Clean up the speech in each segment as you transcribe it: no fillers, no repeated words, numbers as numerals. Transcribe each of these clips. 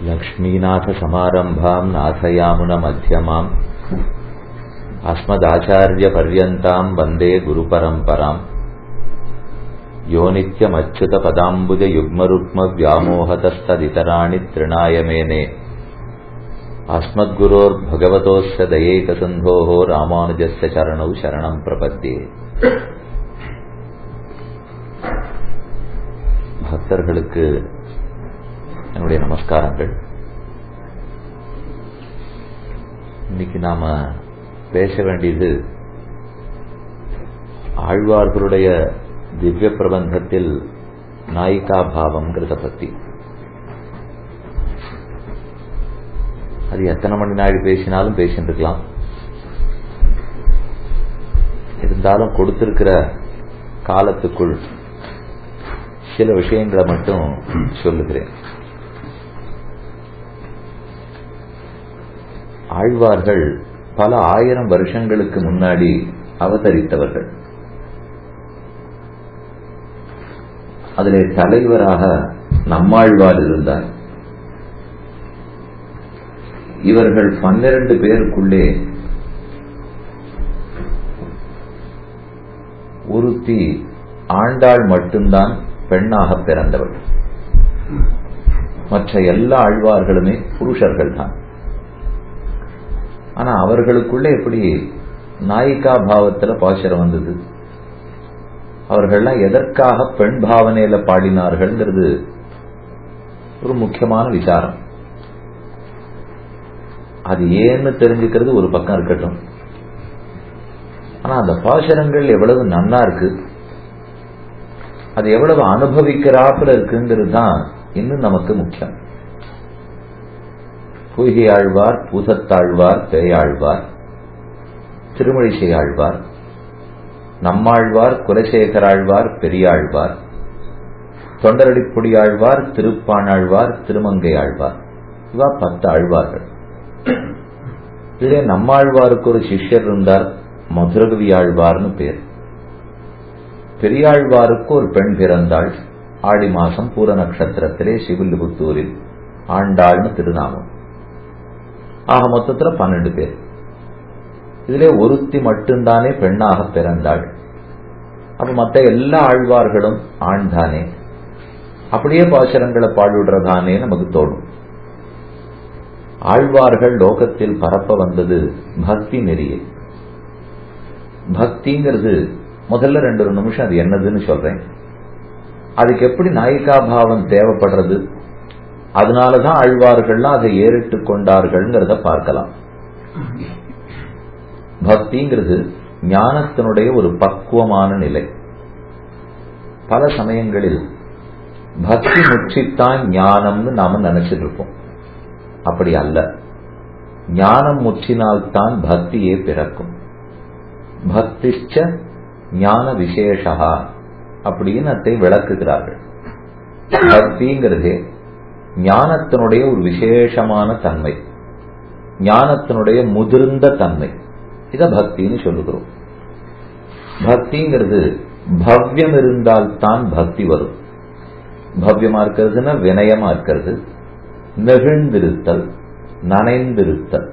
लक्ष्मीनाथसमारम्भां नाथयामुनमध्यमाम् अस्मदाचार्यपर्यन्तां वन्दे गुरुपरम्पराम् यो नित्यमच्युतपदाम्बुजयुग्मरुक्मव्यामोहतस्तदितराणि तृणाय मेने अस्मद्गुरोर्भगवतोस्य दयैकसिन्धोः रामानुजस्य चरणौ शरणं प्रपद्ये. பக்தர்களுக்கு என்னுடைய நமஸ்காரங்கள். இன்னைக்கு நாம பேச வேண்டியது ஆழ்வார்களுடைய திவ்ய பிரபந்தத்தில் நாயிகா பாவம்ங்கிறத பத்தி. அது எத்தனை மணி நாள் பேசினாலும் பேசிட்டு இருக்கலாம். இருந்தாலும் கொடுத்திருக்கிற காலத்துக்குள் சில விஷயங்களை மட்டும் சொல்லுகிறேன். ஆழ்வார்கள் பல ஆயிரம் வருஷங்களுக்கு முன்னாடி அவதரித்தவர்கள். அதிலே தலைவராக நம்மாழ்வார் இருந்தார். இவர்கள் 12 பேருக்குள்ளே ஒருத்தி ஆண்டாள் மட்டும்தான் பெண்ணாக பிறந்தவள். மற்ற எல்லா ஆழ்வார்களுமே புருஷர்கள் தான். ஆனா அவர்களுக்குள்ள எப்படி நாயிகா பாவத்துல பாசுரம் வந்தது, அவர்கள்லாம் எதற்காக பெண் பாவனையில பாடினார்கள்ங்கிறது ஒரு முக்கியமான விசாரம். அது ஏன்னு தெரிஞ்சுக்கிறது ஒரு பக்கம் இருக்கட்டும். ஆனா அந்த பாசுரங்கள் எவ்வளவு நன்னா இருக்கு, அது எவ்வளவு அனுபவிக்கிறாப்புல இருக்குங்கிறது தான் இன்னும் நமக்கு முக்கியம். பொய்கை ஆழ்வார், பூசத்தாழ்வார், பேயாழ்வார், திருமழிசை ஆழ்வார், நம்மாழ்வார், குலசேகராழ்வார், பெரியாழ்வார், தொண்டரடிப்பொடி ஆழ்வார், திருப்பாணாழ்வார், திருமங்கை ஆழ்வார், இவா 10 ஆழ்வார்கள். இதுல நம்மாழ்வாருக்கு ஒரு சிஷ்யர் இருந்தார், மதுரகவி ஆழ்வார்னு பேர். பெரியாழ்வாருக்கு ஒரு பெண் பிறந்தாள். ஆடி மாசம் பூர நட்சத்திரத்திலே சிவில்லிபுத்தூரில் ஆண்டாள்னு திருநாமம். ஆக மொத்தத்துல 12 பேர். இதிலே ஒருத்தி மட்டும்தானே பெண்ணாக பிறந்தாள். அப்ப மற்ற எல்லா ஆழ்வார்களும் ஆண் தானே, அப்படியே பாசுரங்களை பாடுறதானே நமக்கு தோணும். ஆழ்வார்கள் லோகத்தில் பரப்ப வந்தது பக்தி நெறியை. பக்திங்கிறது முதல்ல 2 நிமிஷம் அது என்னதுன்னு சொல்றேன். அதுக்கு எப்படி நாயிகா பாவம் தேவைப்படுறது, அதனாலதான் ஆழ்வார்கள்லாம் அதை ஏறிட்டு கொண்டார்கள்ங்கிறத பார்க்கலாம். பக்திங்கிறது ஞானத்தினுடைய ஒரு பக்குவமான நிலை. பல சமயங்களில் பக்தி முற்றித்தான் ஞானம்னு நாம நினைச்சிட்டு இருப்போம். அப்படி அல்ல. ஞானம் முற்றினால்தான் பக்தியே பிறக்கும். பக்திச்ச ஞான விசேஷா அப்படின்னு அதை விளக்குகிறார்கள். பக்திங்கிறதே ஞானத்தினுடைய ஒரு விசேஷமான தன்மை, ஞானத்தினுடைய முதிர்ந்த தன்மை. இத பக்தின்னு சொல்லுகிறோம். பக்திங்கிறது பவ்யம் இருந்தால்தான் பக்தி வரும். பவ்யமா இருக்கிறதுன்னா வினயமா இருக்கிறது, நெகிழ்ந்திருத்தல், நனைந்திருத்தல்,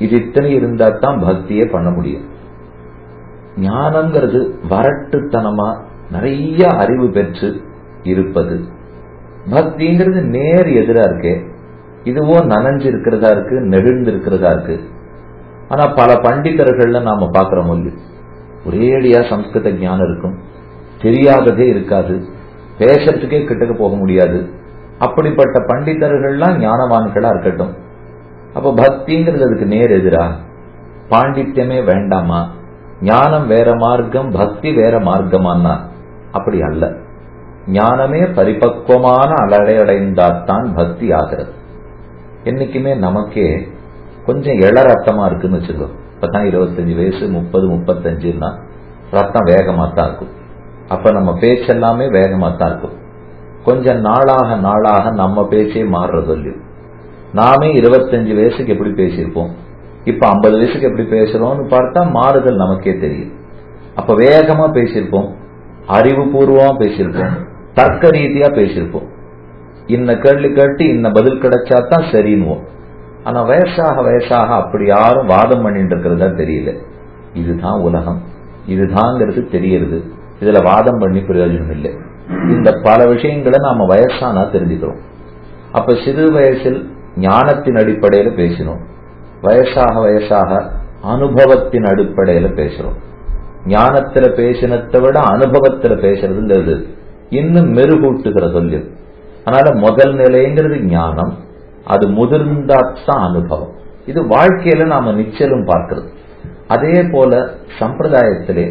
இது இத்தனை இருந்தா தான் பக்தியே பண்ண முடியும். ஞானம்ங்கிறது வரட்டுத்தனமா நிறைய அறிவு பெற்று இருப்பது. பக்திங்கிறது நேர் எதிரா இருக்கே. இதுவோ நனைஞ்சு இருக்கிறதா இருக்கு, நெகிழ்ந்து இருக்கிறதா இருக்கு. ஆனா பல பண்டிதர்கள்ல நாம பாக்குறோம், ஒரேடியா சம்ஸ்கிருத ஞானம் இருக்கும், தெரியாததே இருக்காது, பேசறதுக்கே கிட்டக்க போக முடியாது. அப்படிப்பட்ட பண்டிதர்கள்லாம் ஞானவான்களா இருக்கட்டும். அப்ப பக்திங்கிறது அதுக்கு நேர் எதிரா. பாண்டித்யமே வேண்டாமா, ஞானம் வேற மார்க்கம், பக்தி வேற மார்க்கமானா அப்படி அல்ல. ஞானமே பரிபக்குவமான அடைந்தால்தான் பக்தி ஆகிறது. என்னைக்குமே நமக்கே கொஞ்சம் இள ரத்தமா இருக்குன்னு வச்சுக்கோ. இப்பதான் 25 வயசு, 30, 35ன்னா ரத்தம் வேகமா தான் இருக்கும். அப்ப நம்ம பேச்செல்லாமே வேகமா தான் இருக்கும். கொஞ்சம் நாளாக நாளாக நம்ம பேச்சே மாறுறது இல்லையோ. நாமே 25 வயசுக்கு எப்படி பேசியிருப்போம், இப்ப 50 வயசுக்கு எப்படி பேசுறோம்னு பார்த்தா மாறுதல் நமக்கே தெரியும். அப்ப வேகமா பேசியிருப்போம், அறிவுபூர்வமா பேசியிருப்போம், தர்க்க ரீதியா பேசியிருப்போம். இன்ன கேள்வி கேட்டு இன்ன பதில் கிடைச்சாதான் சரின்னுவோம். ஆனா வயசாக வயசாக அப்படி யாரும் வாதம் பண்ணிட்டு இருக்கிறதா தெரியல. இதுதான் உலகம், இதுதாங்கிறது தெரியறது. இதுல வாதம் பண்ணி பிரயோஜனம் இல்லை. இந்த பல விஷயங்களை நாம வயசானா தெரிஞ்சுக்கிறோம். அப்ப சிறு வயசில் ஞானத்தின் அடிப்படையில பேசினோம், வயசாக வயசாக அனுபவத்தின் அடிப்படையில பேசுறோம். ஞானத்துல பேசினத்தை விட அனுபவத்துல பேசுறதுங்கிறது இன்னும் மெருகூட்டுகிற சொல்லியது. அதனால முதல் நிலைங்கிறது ஞானம், அது முதிர்ந்தாத்தான் அனுபவம். இது வாழ்க்கையில நாம நிச்சயம் பார்க்கிறது. அதே போல சம்பிரதாயத்திலே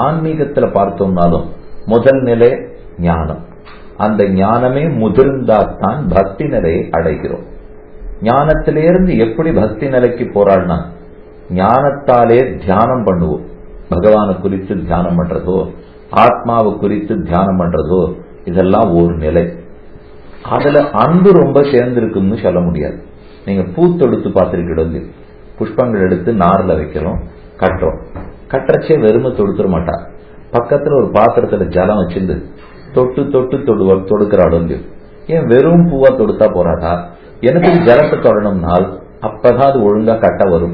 ஆன்மீகத்துல பார்த்தோம்னாலும் முதல் நிலை ஞானம். அந்த ஞானமே முதிர்ந்தாத்தான் பக்தி நிலையை அடைகிறோம். ஞானத்திலிருந்து எப்படி பக்தி நிலைக்கு போறாள்னா, ஞானத்தாலே தியானம் பண்ணுவோம். பகவானை குறித்து தியானம் பண்றதோ, ஆத்மாவை குறித்து தியானம் பண்றதோ, இதெல்லாம் ஒரு நிலை. அதுல அன்பு ரொம்ப சேர்ந்திருக்குன்னு சொல்ல முடியாது. நீங்க பூத்தொடுத்து பார்த்திருக்கீங்க, புஷ்பங்கள் எடுத்து நார்ல வைக்கிறோம், கட்டுறோம். கட்டுறச்சே வெறுமை தொடுத்துட மாட்டா, பக்கத்துல ஒரு பாத்திரத்துல ஜலம் வச்சிருந்து தொட்டு தொட்டு தொடுக்கிறாள். ஏன் வெறும் பூவா தொடுத்தா போறாதா? எனக்கு ஜலத்தை தொடணும்னால் அப்பதான் அது ஒழுங்கா கட்ட வரும்.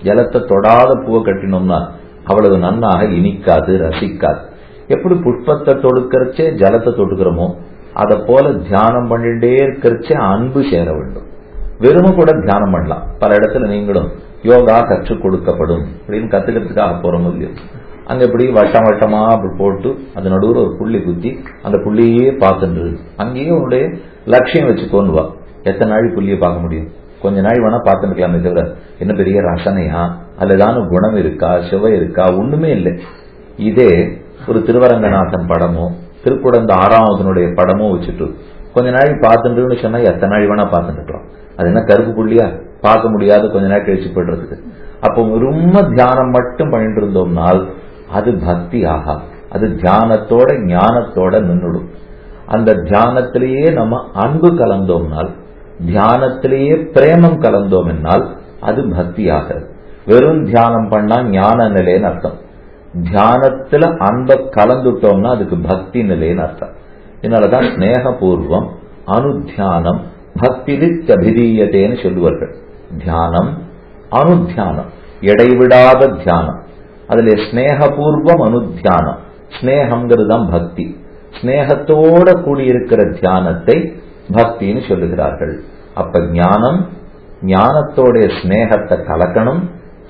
ஜலத்தை தொடாத பூவை கட்டினோம்னா அவ்வளவு நன்னாக இனிக்காது, ரசிக்காது. எப்படி புஷ்பத்தை தொடுக்கிறச்சே ஜலத்தை தொடுக்கிறோமோ அத போல தியானம் பண்ணிட்டே இருக்கிறச்சே அன்பு சேர வேண்டும். வெறுமை கூட தியானம் பண்ணலாம். பல இடத்துல நீங்களும் யோகா கற்றுக் கொடுக்கப்படும் அப்படின்னு கத்துக்கிறதுக்காக போறோம் இல்லையோ, அங்க இப்படி வட்டம் வட்டமா அப்படி போட்டு அது நடுவில் ஒரு புள்ளி குத்தி அந்த புள்ளியே பார்த்துட்டு அங்கேயே உன்னுடைய லட்சியம் வச்சுக்கோன்னு வா. எத்தனை நாள் புள்ளியை பார்க்க முடியும்? கொஞ்ச நாள் வேணா பார்த்துக்கலாமே தவிர என்ன பெரிய ரசனையா, அல்லதான குணம் இருக்கா, சுவை இருக்கா, ஒண்ணுமே இல்லை. இதே ஒரு திருவரங்கநாதன் படமோ திருக்குடந்த 6ஆவதனுடைய படமோ வச்சுட்டு கொஞ்ச நாள் பார்த்துட்டுன்னு சொன்னா எத்தனை நாள் வேணா பார்த்துட்டுக்கலாம். அது என்ன கருப்பு புள்ளியா? பார்க்க முடியாது கொஞ்ச நாள் கழிச்சு போடுறதுக்கு. அப்போ ரொம்ப தியானம் மட்டும் பண்ணிட்டு இருந்தோம்னால் அது பக்தி ஆகா. அது தியானத்தோட ஞானத்தோட நின்றுடும். அந்த தியானத்திலேயே நம்ம அன்பு கலந்தோம்னால், தியானத்திலேயே பிரேமம் கலந்தோம் என்னால் அது பக்தி ஆகிறது. வெறும் தியானம் பண்ணா ஞான நிலைன்னு அர்த்தம். தியானத்துல அன்பை கலந்துட்டோம்னா அதுக்கு பக்தி நிலைன்னு அர்த்தம். இதனாலதான் ஸ்நேகபூர்வம் அனுத்தியானம் பக்திரித்யபிதீயதேன்னு சொல்லுவார்கள். தியானம் அனுத்தியானம், இடைவிடாத தியானம். அதுல ஸ்நேகபூர்வம் அனுத்தியானம், ஸ்நேகம்ங்கிறது தான் பக்தி. ஸ்நேகத்தோட கூடியிருக்கிற தியானத்தை பக்தின்னு சொல்லுகிறார்கள். அப்ப ஞானம், ஞானத்தோட ஸ்நேகத்தை கலக்கணும்.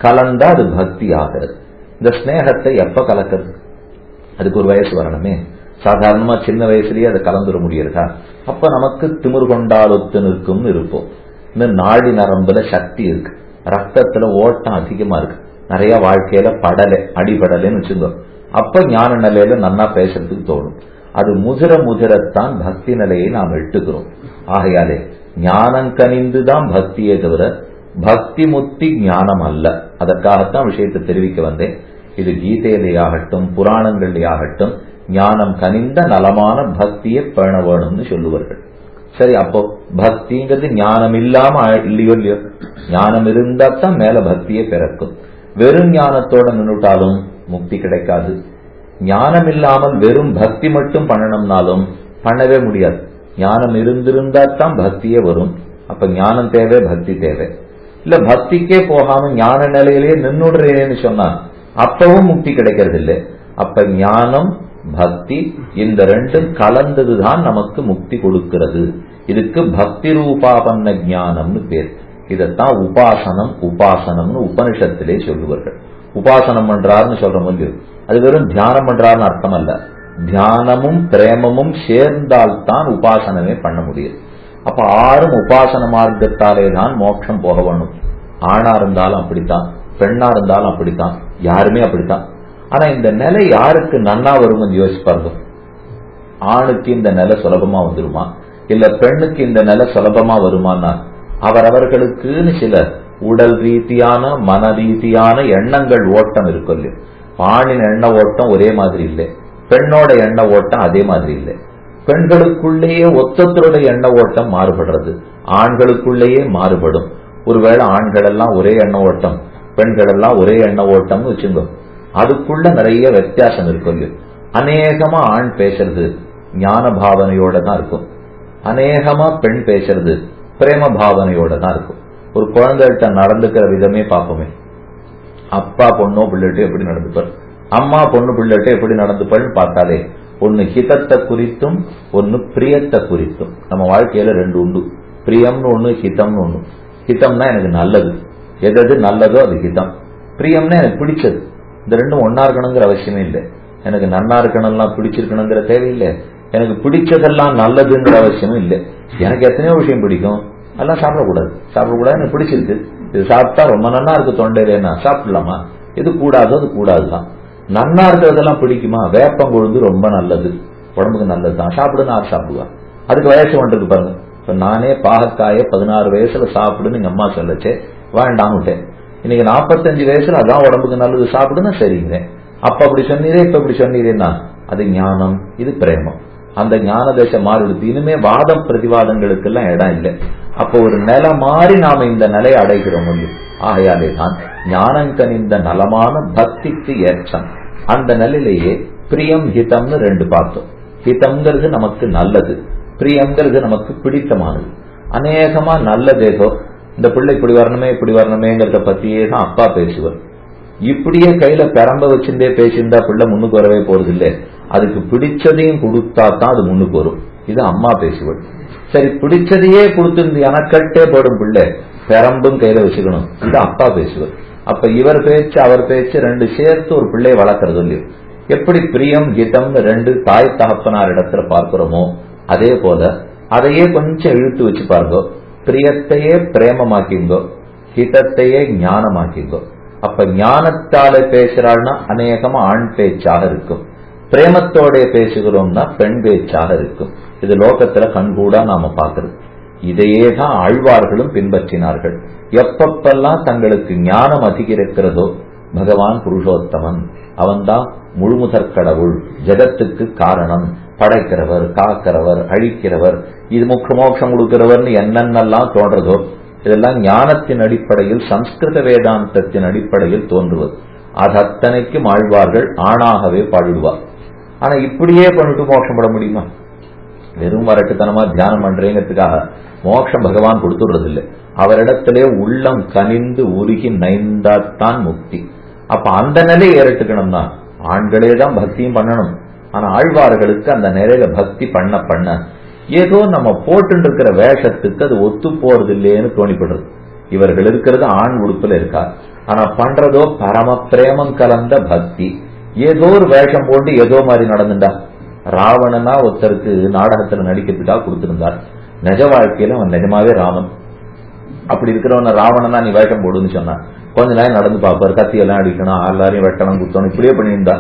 கலந்தா அது பக்தி ஆகிறது. இந்த ஸ்நேகத்தை எப்ப கலக்கிறது? அதுக்கு ஒரு வயசு வரணுமே. சாதாரணமா சின்ன வயசுலயே அதை கலந்துட முடியறதா? அப்ப நமக்கு திமிர் கொண்டாலொத்து நிற்கும் இருப்போம். இன்னும் நாடி நரம்புல சக்தி இருக்கு, ரத்தத்துல ஓட்டம் அதிகமா இருக்கு, நிறைய வாழ்க்கையில படலை அடிபடலைன்னு வச்சுருந்தோம். அப்ப ஞான நிலையில நன்னா பேசுறதுக்கு தோணும். அது முதிர முதிரத்தான் பக்தி நிலையை நாம் எட்டுக்கிறோம். ஆகையாலே ஞானம் கனிந்துதான் பக்தியே தவிர பக்தி முத்தி ஞானம் அல்ல. அதற்காகத்தான் விஷயத்தை தெரிவிக்க வந்தேன். இது கீதையிலேயாகட்டும் புராணங்களிலேயாகட்டும் ஞானம் கனிந்த நலமான பக்தியை பேண வேணும்னு சொல்லுவார்கள். சரி, அப்போ பக்திங்கிறது ஞானம் இல்லாம இல்லையோ இல்லையோ, ஞானம் இருந்தாத்தான் மேல பக்தியை பிறக்கும். வெறும் ஞானத்தோட நின்றுட்டாலும் முக்தி கிடைக்காது. ஞானம் இல்லாமல் வெறும் பக்தி மட்டும் பண்ணணும்னாலும் பண்ணவே முடியாது. ஞானம் இருந்திருந்தாத்தான் பக்தியே வரும். அப்ப ஞானம் தேவை, பக்தி தேவை. இல்ல பக்திக்கே போகாம ஞான நிலையிலேயே நின்னுடுறேன்னு சொன்னா அப்பவும் முக்தி கிடைக்கிறது இல்லை. அப்ப ஞானம் பக்தி இந்த ரெண்டும் கலந்ததுதான் நமக்கு முக்தி கொடுக்கிறது. இதுக்கு பக்தி ரூபாபன்ன ஞானம்னு பேர். இதத்தான் உபாசனம் உபாசனம்னு உபனிஷத்திலே சொல்லுவார்கள். உபாசனம் பண்றாருன்னு சொல்ற போது அது வெறும் தியானம் பண்றாருன்னு அர்த்தம் அல்ல. தியானமும் பிரேமமும் சேர்ந்தால்தான் உபாசனமே பண்ண முடியும். அப்ப ஆறும் உபாசன மார்க்கத்தாலே தான் மோட்சம் போக வேணும். ஆணா இருந்தாலும் அப்படித்தான், பெண்ணா இருந்தாலும் அப்படித்தான், யாருமே அப்படித்தான். ஆனா இந்த நிலை யாருக்கு நன்னா வரும்னு யோசிப்பாருங்க. ஆணுக்கு இந்த நிலை சுலபமா வந்துருமா, இல்ல பெண்ணுக்கு இந்த நிலை சுலபமா வருமானா அவரவர்களுக்குன்னு சில உடல் ரீதியான மன ரீதியான எண்ணங்கள் ஓட்டம் இருக்கும் இல்லையா. ஆணின் எண்ண ஓட்டம் ஒரே மாதிரி இல்லை, பெண்ணோட எண்ண ஓட்டம் அதே மாதிரி இல்லை. பெண்களுக்குள்ளேயே ஒத்தத்தருடைய எண்ண ஓட்டம் மாறுபடுறது, ஆண்களுக்குள்ளேயே மாறுபடும். ஒருவேளை ஆண்கள் எல்லாம் ஒரே எண்ண ஓட்டம், பெண்கள் எல்லாம் ஒரே எண்ண ஓட்டம்னு வச்சுங்க, அதுக்குள்ள நிறைய வித்தியாசம் இருக்கும். அநேகமா ஆண் பேசுறது ஞான பாவனையோட தான் இருக்கும், அநேகமா பெண் பேசுறது பிரேம பாவனையோட தான் இருக்கும். ஒரு குழந்தைகிட்ட நடந்துக்கிற விதமே பார்ப்போமே. அப்பா பொண்ணோ பிள்ளைகிட்ட எப்படி நடந்துப்பார், அம்மா பொண்ணு பிள்ளைகிட்ட எப்படி நடந்துப்பாள்னு பார்த்தாலே ஒன்னு ஹிதத்தை குறித்தும் ஒன்னு பிரியத்தை குறித்தும். நம்ம வாழ்க்கையில ரெண்டு உண்டு, பிரியம்னு ஒண்ணு, ஹிதம்னு ஒண்ணு. ஹிதம்னா எனக்கு நல்லது, எது நல்லதோ அது ஹிதம். பிரியம்னா எனக்கு பிடிச்சது. இந்த ரெண்டும் ஒன்னா இருக்கணுங்கிற அவசியமே இல்லை. எனக்கு நன்னா இருக்கணும்லாம் பிடிச்சிருக்கணுங்கிற தேவையில்லை, எனக்கு பிடிச்சதெல்லாம் நல்லதுங்கிற அவசியமும் இல்லை. எனக்கு எத்தனையோ விஷயம் பிடிக்கும், அதெல்லாம் சாப்பிடக்கூடாது எனக்கு பிடிச்சிருக்கு, இது சாப்பிட்டா ரொம்ப நன்னா இருக்கு தொண்டையிலேன்னா சாப்பிடலாமா, எது கூடாதோ அது கூடாதுதான். நன்னா இருக்கிறதெல்லாம் பிடிக்குமா, வேப்பம் கொழுந்து ரொம்ப நல்லது, உடம்புக்கு நல்லதுதான், சாப்பிடுன்னு யார் சாப்பிடுவா? அதுக்கு வயசு வந்துருக்கு பாருங்க. இப்ப நானே பாகக்காய 16 வயசுல சாப்பிடுன்னு எங்க அம்மா சொல்லச்சே வேண்டாம்ட்டேன். இன்னைக்கு 45 வயசுல அதான் உடம்புக்கு நல்லது சாப்பிடுன்னு சரிங்க. அப்ப அப்படி சொன்னீரே இப்ப இப்படி சொன்னீரேன்னா அது ஞானம், இது பிரேமம். அந்த ஞான தசை மாறிடுது. இனிமே வாதம் பிரதிவாதங்களுக்கு எல்லாம் இடம் இல்லை. அப்ப ஒரு நிலை மாறி நாம இந்த நிலையை அடைகிறோம். ஆகையாலே தான் ஞானங்கனிந்த நலமான பக்திக்கு ஏற்றம். அந்த நிலையிலேயே பிரியம் ஹிதம்னு ரெண்டு பார்த்தோம். ஹிதம்ங்கிறது நமக்கு நல்லது, பிரியம்ங்கிறது நமக்கு பிடித்தமானது. அநேகமா நல்லதேதோ இந்த பிள்ளை இப்படி வரணுமேங்கிறத பத்தியே தான் அப்பா பேசுவார். இப்படியே கையில பெரம்ப வச்சுட்டே பேசியிருந்தா பிள்ளை முன்னுக்கு வரவே போறது இல்லை. அதுக்கு பிடிச்சதையும் கொடுத்தா தான் அது முன்னுக்கு வரும். இது அம்மா பேசுவாள். சரி, பிடிச்சதையே கொடுத்திருந்து எனக்கட்டே போடும் பிள்ளை, பெரம்பும் கையில வச்சுக்கணும், இது அப்பா பேசுவார். அப்ப இவர் பேச்சு அவர் பேச்சு ரெண்டு சேர்த்து ஒரு பிள்ளையை வளர்க்கறது இல்லையோ. எப்படி பிரியம் ஹிதம்னு ரெண்டு தாய் தகப்பனார் இடத்துல பார்க்கிறோமோ அதே போல அதையே கொஞ்சம் இழுத்து வச்சு பாருங்கோ. பிரியத்தையே பிரேமமாக்கிங்கோ, ஹிதத்தையே ஞானமாக்கிங்கோ. அப்ப ஞானத்தால பேசுறாள்னா அநேகமா ஆண் பேச்சாக இருக்கும், பிரேமத்தோட பேசுகிறோம்னா பெண் பேச்சாக இருக்கும். இது லோகத்துல கண்கூடா நாம பாக்குறது. இதையே தான் ஆழ்வார்களும் பின்பற்றினார்கள். எப்பப்பெல்லாம் தங்களுக்கு ஞானம் அதிகரிக்கிறதோ பகவான் புருஷோத்தமன், அவன்தான் முழுமுதற் கடவுள், ஜெகத்துக்கு காரணம், படைக்கிறவர், காக்கிறவர், அழிக்கிறவர், இது முக்கிய மோட்சம் கொடுக்கிறவர்னு என்னென்னலாம் தோன்றதோ இதெல்லாம் ஞானத்தின் அடிப்படையில் சம்ஸ்கிருத வேதாந்தத்தின் அடிப்படையில் தோன்றுவது. அது அத்தனைக்கும் ஆழ்வார்கள் ஆணாகவே பாடிடுவார். ஆனா இப்படியே பண்ணிட்டு மோட்சம் பட முடியுமா? வெறும் வரட்டுத்தனமா தியானம் பண்றேங்கிறதுக்காக மோட்சம் பகவான் கொடுத்துடுறது இல்லை. அவரிடத்திலே உள்ளம் கனிந்து உருகி நைந்தாத்தான் முக்தி. அப்ப அந்த நிலையை ஏறட்டுக்கணும்னா ஆண்களே தான் பக்தியும் பண்ணணும். ஆனா ஆழ்வார்களுக்கு அந்த நிலையில பக்தி பண்ண பண்ண ஏதோ நம்ம போட்டு இருக்கிற வேஷத்துக்கு அது ஒத்து போறது இல்லையேன்னு தோணிப்படுறது. இவர்கள் இருக்கிறது ஆண் உடுப்புல இருக்கார், ஆனா பண்றதோ பரம பிரேமம் கலந்த பக்தி. ஏதோ ஒரு வேஷம் போட்டு ஏதோ மாதிரி நடந்துட்டா. ராவணனா ஒருத்தருக்கு நாடகத்துல நடிக்கிறதுக்காக கொடுத்திருந்தார். நிஜ வாழ்க்கையில அவன் நிஜமாவே ராமன். அப்படி இருக்கிறவன ராவணனா நீ வேஷம் போடுன்னு சொன்னா கொஞ்ச நேரம் நடந்து பார்ப்பார், கத்தியெல்லாம் அடிக்கணும், எல்லாரையும் வெட்டணும், குத்தணும், இப்படியே பண்ணியிருந்தா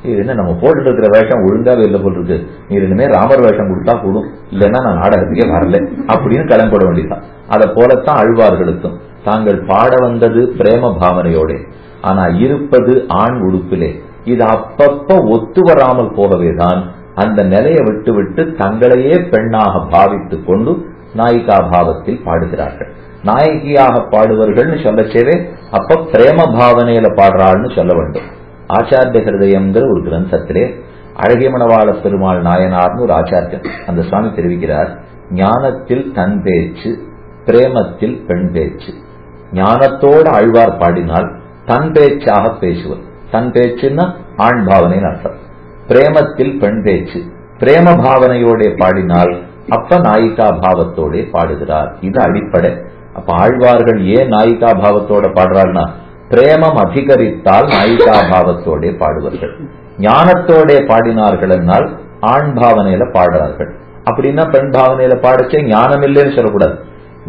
இது என்ன நம்ம போட்டு இருக்கிற வேஷம் ஒழுங்காவே இல்லை போல் இருக்கு, நீ ரெண்டுமே ராமர் வேஷம் கொடுத்தா கூடும், இல்லைன்னா நான் நாடகத்துக்கே வரல அப்படின்னு கிளம்பட வேண்டியதான். அதை போலத்தான் அழ்வார்களுக்கும் தாங்கள் பாட வந்தது பிரேம பாவனையோட, ஆனா இருப்பது ஆண் உடுப்பிலே. இது அப்பப்ப ஒத்து வராமல் போகவேதான் அந்த நிலையை விட்டு விட்டு தங்களையே பெண்ணாக பாவித்துக் கொண்டு நாயிகா பாவத்தில் பாடுகிறார்கள். நாயகியாக பாடுவர்கள்னு சொல்லச்சேவே அப்ப பிரேம பாவனையில பாடுறாள்னு சொல்ல வேண்டும். ஆச்சாரிய ஹிருதயம்ங்கிற ஒரு கிரந்தத்திலே அழகியமணவாள பெருமாள் நாயனார்னு ஒரு ஆச்சாரியன் அந்த சுவாமி தெரிவிக்கிறார். ஞானத்தில் தன் பேச்சு, பிரேமத்தில் பெண் பேச்சு. ஞானத்தோடு ஆழ்வார் பாடினால் தன் பேச்சாக பேசுவர். தன் பேச்சுன்னா ஆண் பாவனைன்னு அர்த்தம். பிரேமத்தில் பெண் பேச்சு, பிரேம பாவனையோட பாடினால் அப்ப நாயிகா பாவத்தோட பாடுகிறார். இது அடிப்படை. அப்ப ஆழ்வார்கள் ஏன் நாயிகா பாவத்தோட பாடுறாள்னா பிரேமம் அதிகரித்தால் நாயிகா பாவத்தோட பாடுவார்கள். ஞானத்தோட பாடினார்கள் என்னால் ஆண் பாவனையில பாடுறார்கள். அப்படின்னா பெண் பாவனையில பாடச்சே ஞானம் இல்லைன்னு சொல்லக்கூடாது.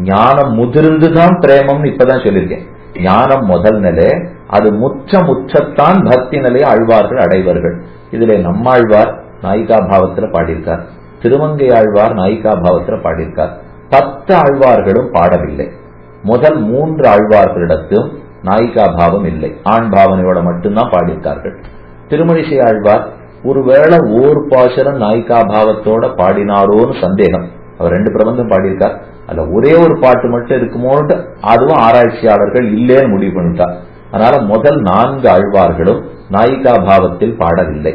ஞானம் முதிர்ந்துதான் பிரேமம்னு இப்பதான் சொல்லியிருக்கேன். ஞானம் முதல் நிலை, அது முற்றத்தான் பக்தி நிலையை ஆழ்வார்கள் அடைவார்கள். இதுல நம்மாழ்வார் நாயிகா பாவத்துல பாடியிருக்கார், திருமங்கை ஆழ்வார் நாயிகா பாவத்துல பாடியிருக்கார். 10 ஆழ்வார்களும் பாடவில்லை. முதல் 3 ஆழ்வார்களிடத்தும் நாயிகா பாவம் இல்லை, ஆண் பாவனையோட மட்டும்தான் பாடியிருக்கார்கள். திருமழிசை ஆழ்வார் ஒருவேளை ஓர் பாசரம் நாயிகா பாவத்தோட பாடினாரோன்னு சந்தேகம். அவர் 2 பிரபந்தம் பாடியிருக்கார், அதுல ஒரே ஒரு பாட்டு மட்டும் இருக்குமோன்னு அதுவும் ஆராய்ச்சியாளர்கள் இல்லேன்னு முடிவு பண்ணிட்டார். அதனால முதல் 4 ஆழ்வார்களும் நாயிகா பாவத்தில் பாடவில்லை.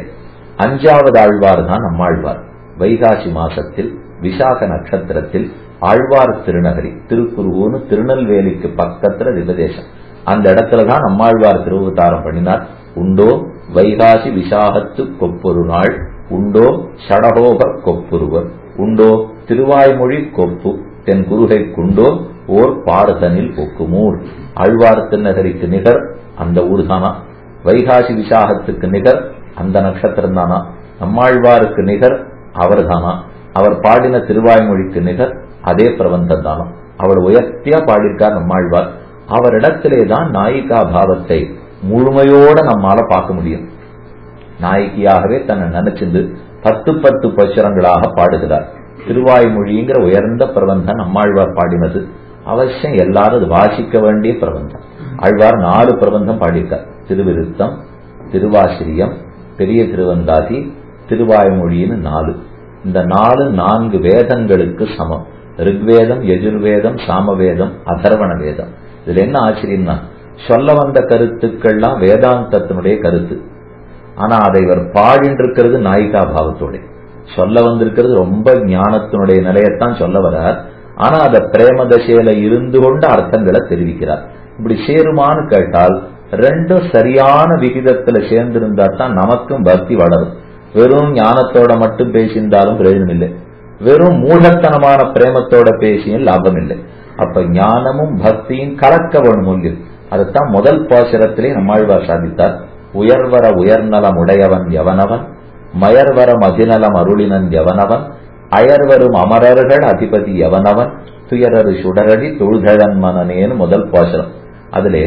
5வது ஆழ்வார் தான் நம்மாழ்வார். வைகாசி மாசத்தில் விசாக நட்சத்திரத்தில் ஆழ்வார் திருநகரி, திருக்குருவூர்னு திருநெல்வேலிக்கு பக்கத்துல திவதேசம், அந்த இடத்துலதான் நம்மாழ்வார் திருவதாரம் பண்ணினார். உண்டோ வைகாசி விசாகத்து கொப்பொரு நாள், உண்டோ ஷடகோப கொப்புருவர், உண்டோ திருவாய்மொழி கொப்பு தென் குருகை குண்டோ ஓர் பாரதனில் ஒக்குமூர். ஆழ்வார் திருநகரிக்கு நிகர் அந்த ஊர் தானா, வைகாசி விசாகத்துக்கு நிகர் அந்த நட்சத்திரம் தானா, நம்மாழ்வாருக்கு நிகர் அவர் தானா, அவர் பாடின திருவாய்மொழிக்கு நிகர் அதே பிரபந்தம் தானா. அவர் உயர்த்தியா பாடியிருக்கார் நம்மாழ்வார். அவரிடத்திலேதான் நாயிகா பாவத்தை முழுமையோட நம்மால பார்க்க முடியும். நாயகியாகவே தன்னை நினைச்சிருந்து 10 பசுரங்களாக பாடுகிறார். திருவாய்மொழிங்கிற உயர்ந்த பிரபந்தம் நம்மாழ்வார் பாடினது. அவசியம் எல்லாரும் அது வாசிக்க வேண்டிய பிரபந்தம். ஆழ்வார் 4 பிரபந்தம் பாடியிருக்கார். திருவிருத்தம், திருவாசிரியம், பெரிய திருவந்தாதி, திருவாய்மொழின்னு 4. இந்த 4 வேதங்களுக்கு சமம். ரிக்வேதம், யஜுர்வேதம், சாமவேதம், அதர்வண வேதம். இதுல என்ன ஆச்சரியம்னா, சொல்ல வந்த கருத்துக்கள்லாம் வேதாந்தத்தினுடைய கருத்து. ஆனா அதை இவர் பாடிட்டு இருக்கிறது நாயிகா பாவத்தோட. சொல்ல வந்திருக்கிறது ரொம்ப ஞானத்தினுடைய நிலையத்தான் சொல்ல வரார். ஆனா அத பிரேம தசையில இருந்து கொண்டு அர்த்தங்களை தெரிவிக்கிறார். இப்படி சேருமான்னு கேட்டால் ரெண்டும் சரியான விகிதத்துல சேர்ந்திருந்தா தான் நமக்கும் பக்தி வளரும். வெறும் ஞானத்தோட மட்டும் பேசியிருந்தாலும் பிரயோஜனம் இல்லை, வெறும் மூலத்தனமான பிரேமத்தோட பேசியும் லாபம் இல்லை. அப்ப ஞானமும் பக்தியும் கலக்க வேணும். அதுதான் முதல் பாசுரத்திலே நம்மாழ்வார் சாதித்தார். உயர்வர உயர்நலம் உடையவன் எவனவன், மயர்வர மதிநலம் அருளினன் எவனவன், அயர்வரும் அமரர்கள் அதிபதி எவனவன், துயரரு சுடரடி தொழுதழன் மனனேன்னு முதல் பாசுரம். அதிலே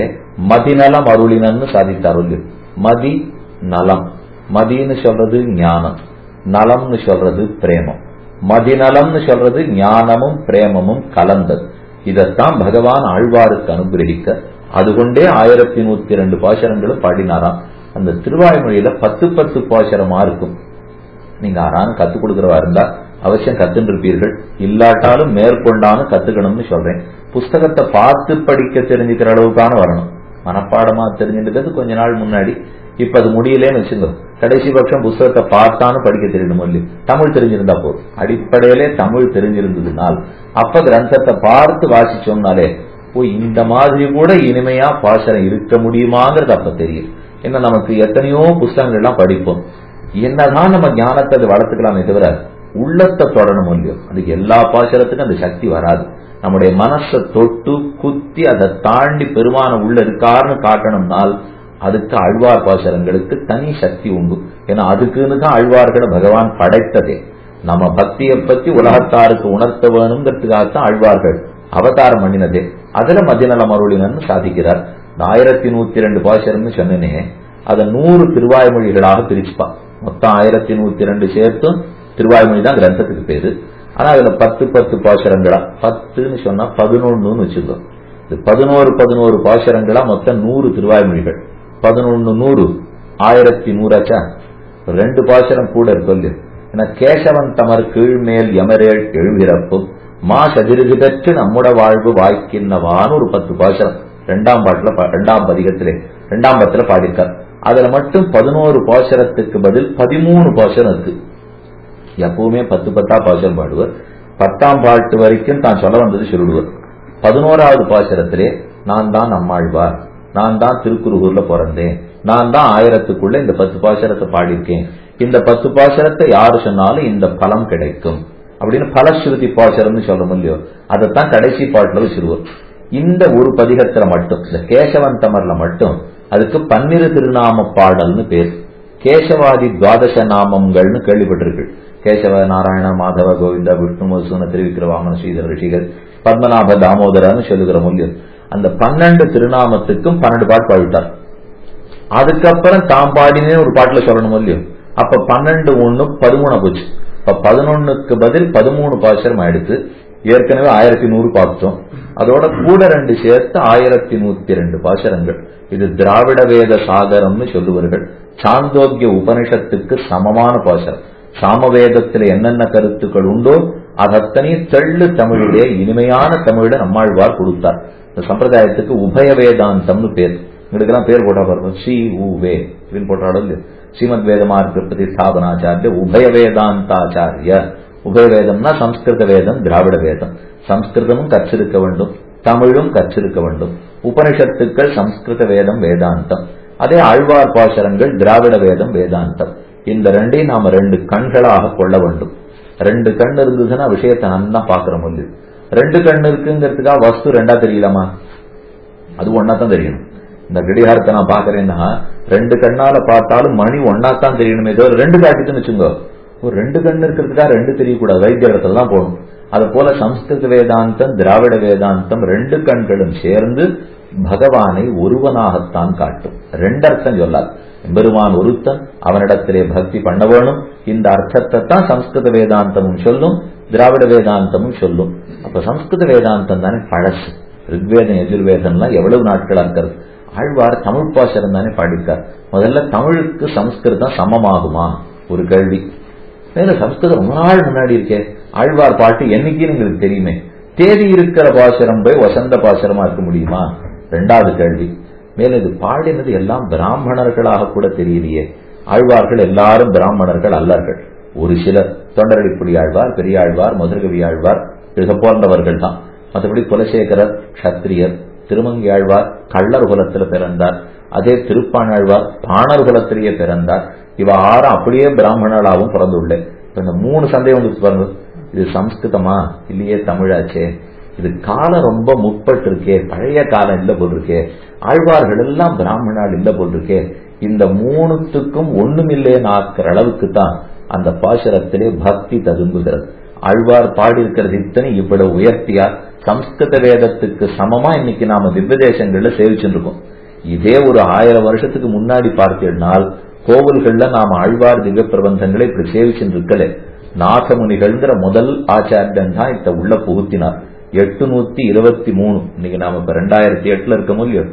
மதிநலம் அருளினன்னு சாதித்தார். மதி நலம், மதின்னு சொல்றது ஞானம், நலம்னு சொல்றது பிரேமம். மதிநலம்னு சொல்றது ஞானமும் பிரேமமும் கலந்தது. இதத்தான் பகவான் ஆழ்வாருக்கு அனுகிரகிக்க அதுகொண்டே 1102 பாசுரங்களும் பாடினாராம். அந்த திருவாய்மொழியில 10 பாசுரமா இருக்கும். நீங்க ஆறான்னு கத்துக் கொடுக்கிறவா இருந்தா அவசியம் கத்துன்னு இருப்பீர்கள். இல்லாட்டாலும் மேற்கொண்டானு கத்துக்கணும்னு சொல்றேன். புஸ்தகத்தை பார்த்து படிக்க தெரிஞ்சுக்கிற அளவுக்கான வரணும். மனப்பாடமா தெரிஞ்சுக்கிறது கொஞ்ச நாள் முன்னாடி. இப்ப அது முடியலன்னு வச்சுங்க, கடைசி பட்சம் புஸ்தகத்தை பார்த்தானு படிக்க தெரியணும். இல்லையா, தமிழ் தெரிஞ்சிருந்தா போதும். அடிப்படையிலே தமிழ் தெரிஞ்சிருந்ததுனால் அப்ப கிரந்தத்தை பார்த்து வாசிச்சோம்னாலே இந்த மாதிரி கூட இனிமையா பாசனம் இருக்க முடியுமாங்கிறது அப்ப தெரியும். ஏன்னா நமக்கு எத்தனையோ புஸ்தகங்கள் எல்லாம் படிப்போம். என்னதான் நம்ம ஞானத்தை அதை வளர்த்துக்கலாமே தவிர உள்ளத்தை தொடணும் இல்லையோ, அதுக்கு எல்லா பாசனத்துக்கும் அந்த சக்தி வராது. நம்முடைய மனசை தொட்டு குத்தி அதை தாண்டி பெருமான உள்ள இருக்காருன்னு காட்டணும்னால் அதுக்கு ஆழ்வார் பாசனங்களுக்கு தனி சக்தி உண்டு. ஏன்னா அதுக்குன்னு தான் ஆழ்வார்களை பகவான் படைத்ததே. நம்ம பக்தியை பத்தி உலகத்தாருக்கு உணர்த்த வேணுங்கிறதுக்காகத்தான் ஆழ்வார்கள் அவதாரம் பண்ணினதே. அதுல மதிநலம் அருளினன்னு சாதிக்கிறார். 1102 பாசுரம்னு சொன்னேனே, அதை 100 திருவாய்மொழிகளாக பிரிச்சுப்பா. மொத்தம் 1102 சேர்த்தும் திருவாய்மொழி தான் கிரந்தத்துக்கு பேரு. ஆனா அதுல 10 பாசுரங்களா, 10ன்னு சொன்னா 11ன்னு வச்சுக்கோ. இது 11 பாசுரங்களா மொத்தம் 100 திருவாய்மொழிகள். 11 100 1100 ஆச்சா. 2 பாசுரம் கூட இருக்கு. ஏன்னா கேசவன் தமர் கீழ்மேல் யமரேள் எழுகிறப்பும் மா சதிருகு பெற்று நம்முட வாழ்வு வாய்க்கின்னவான்னு ஒரு 10 பாசுரம் 2ஆம் பதிகத்திலே 2ஆம் பத்துல பாடியிருக்கார். அதுல மட்டும் 11 பாசுரத்துக்கு பதில் 13 பாசுரம் இருக்கு. எப்பவுமே 10 பாசுரம் பாடுவார். 10ஆம் பாட்டு வரைக்கும் தான் சொல்ல வந்தது சொல்லுவார். 11ஆவது பாசுரத்திலே நான் தான் நம்மாழ்வார், நான் தான் திருக்குருகூர்ல பிறந்தேன், நான் தான் 1000க்குள்ள இந்த 10 பாசுரத்தை பாடியிருக்கேன், இந்த 10 பாசுரத்தை யாரு சொன்னாலும் இந்த பலம் கிடைக்கும் அப்படின்னு பலஸ்ருதி பாசுரம்னு சொல்றோம் இல்லையோ, அதைத்தான் கடைசி பாட்டுல வச்சிருவோம். இந்த ஒரு பதிகத்துல மட்டும், இந்த கேசவன் தமர்ல மட்டும் அதுக்கு 12 திருநாம பாடல்னு பேர். கேசவாதி துவாதச நாமங்கள்னு கேள்விப்பட்டிருக்கு. கேசவ, நாராயண, மாதவ, கோவிந்தா, விஷ்ணு, மதுசூன, திருவிக்கிர, வாமன, ஸ்ரீதர, ரிஷிகர், பத்மநாப, தாமோதரான்னு சொல்லுகிற மூலியம். அந்த 12 திருநாமத்துக்கும் 12 பாட்டு பாடிட்டார். அதுக்கப்புறம் தாம் பாடினே ஒரு பாட்டுல சொல்லணும் இல்லையோ. அப்ப 12 1 13 போச்சு. இப்ப 11க்கு பதில் 13 பாசுரம் ஆயிடுத்து. ஏற்கனவே 1100 பார்த்தோம். அதோட கூட 2 சேர்த்து 1102 பாசுரங்கள். இது திராவிட வேத சாகரம்னு சொல்லுவார்கள். சாந்தோக்கிய உபனிஷத்துக்கு சமமான பாசுரம். சாமவேதத்துல என்னென்ன கருத்துக்கள் உண்டோ அதத்தனையும் தெள்ளு தமிழிலே இனிமையான தமிழ நம்மாழ்வார் கொடுத்தார். இந்த சம்பிரதாயத்துக்கு உபய வேதாந்தம்னு பேர். எங்களுக்கெல்லாம் பேர் போட்டா பாருங்க, ஸ்ரீ உவே அப்படின்னு போட்டாலும் ஸ்ரீமத் வேதமார்க்க பிரதிஷ்டாபனாச்சாரிய உபய வேதாந்தாச்சாரிய உபய வேதம்னா சம்ஸ்கிருத வேதம், திராவிட வேதம். சம்ஸ்கிருதமும் கற்றிருக்க வேண்டும், தமிழும் கற்றிருக்க வேண்டும். உபனிஷத்துக்கள் சம்ஸ்கிருத வேதம் வேதாந்தம், அதே ஆழ்வார் பாசுரங்கள் திராவிட வேதம் வேதாந்தம். இந்த ரெண்டையும் நாம ரெண்டு கண்களாக கொள்ள வேண்டும். ரெண்டு கண் இருந்ததுன்னா விஷயத்தை நல்லா பாக்குற முடியும். ரெண்டு கண் இருக்குங்கிறதுக்காக வஸ்து ரெண்டா தெரியலாமா? அது ஒன்னாத்தான் தெரியணும். இந்த கடிகாரத்தை நான் பாக்குறேன்னா ரெண்டு கண்ணால பார்த்தாலும் மணி ஒன்னாத்தான் தெரியணுமே தவிர ரெண்டு காட்டுச்சுன்னு வச்சுங்க, ஒரு ரெண்டு கண் இருக்கிறதுக்காக ரெண்டு தெரியக்கூடாது, வைத்திய இடத்துல தான் போகணும். அது போல சம்ஸ்கிருத வேதாந்தம் திராவிட வேதாந்தம் ரெண்டு கண்களும் சேர்ந்து பகவானை ஒருவனாகத்தான் காட்டும். ரெண்டு அர்த்தம் சொல்லாது. பெருமான் ஒருத்தன், அவனிடத்திலே பக்தி பண்ண வேணும். இந்த அர்த்தத்தை தான் சம்ஸ்கிருத வேதாந்தமும் சொல்லும், திராவிட வேதாந்தமும் சொல்லும். அப்ப சம்ஸ்கிருத வேதாந்தம் தானே பழசு. ரிக்வேதம் எஜுர்வேதம்லாம் எவ்வளவு நாட்களா இருக்கிறது. ஆழ்வார் தமிழ் பாசுரம் தானே பாடிட்டார். முதல்ல தமிழுக்கு சம்ஸ்கிருதம் சமமாகுமா ஒரு கேள்வி. மேல சம்ஸ்கிருதம் ரொம்ப நாள் முன்னாடி இருக்கே, ஆழ்வார் பாட்டு என்னைக்குன்னு எங்களுக்கு தெரியுமே. தேதி இருக்கிற பாசுரம் போய் வசந்த பாசுரமா இருக்க முடியுமா? ரெண்டாவது கேள்வி. மேல இது பாடினது எல்லாம் பிராமணர்களாக கூட தெரியலையே. ஆழ்வார்கள் எல்லாரும் பிராமணர்கள் அல்லர்கள். ஒரு சிலர் தொண்டரடிப்புடி ஆழ்வார், பெரியாழ்வார், மதுரகவி ஆழ்வார் இது போன்றவர்கள் தான். மற்றபடி குலசேகரர் க்ஷத்திரியர், திருமங்கி ஆழ்வார் கள்ளர் குலத்துல பிறந்தார், அதே திருப்பாணாழ்வார் பாணர் குலத்திலேயே பிறந்தார். இவ ஆறும் அப்படியே பிராமணர்களாகவும் பிறந்துள்ளேன். இந்த மூணு சந்தேகம் வந்து பாருங்க, இது சம்ஸ்கிருதமா இல்லையே தமிழாச்சே, இது காலம் ரொம்ப முற்பட்டு இருக்கே, பழைய காலம் இல்ல போட்டிருக்கே, ஆழ்வார்கள் எல்லாம் பிராமணால் இல்ல போட்டிருக்கே. இந்த மூணுத்துக்கும் ஒண்ணுமில்லேன்னு ஆக்கிற அளவுக்கு தான் அந்த பாசுரத்திலே பக்தி ததும்புகிறது. ஆழ்வார் பாடியிருக்கிறது இத்தனை இவ்வளவு உயர்த்தியா சம்ஸ்கிருத வேதத்துக்கு சமமா இன்னைக்கு நாம திவ்யதேசங்கள்ல சேவிச்சுட்டு இருக்கோம். இதே ஒரு 1000 வருஷத்துக்கு முன்னாடி பார்த்தீங்கன்னால் கோவில்கள்ல நாம ஆழ்வார் திவ்ய பிரபந்தங்களை இப்படி சேவிச்சுட்டு இருக்கல. நாகமுனிகள்ங்கிற முதல் ஆச்சாரியன் தான் இத உள்ள புகுத்தினார். 823 இன்னைக்கு நாம இப்ப 2008 இருக்க முடியும்.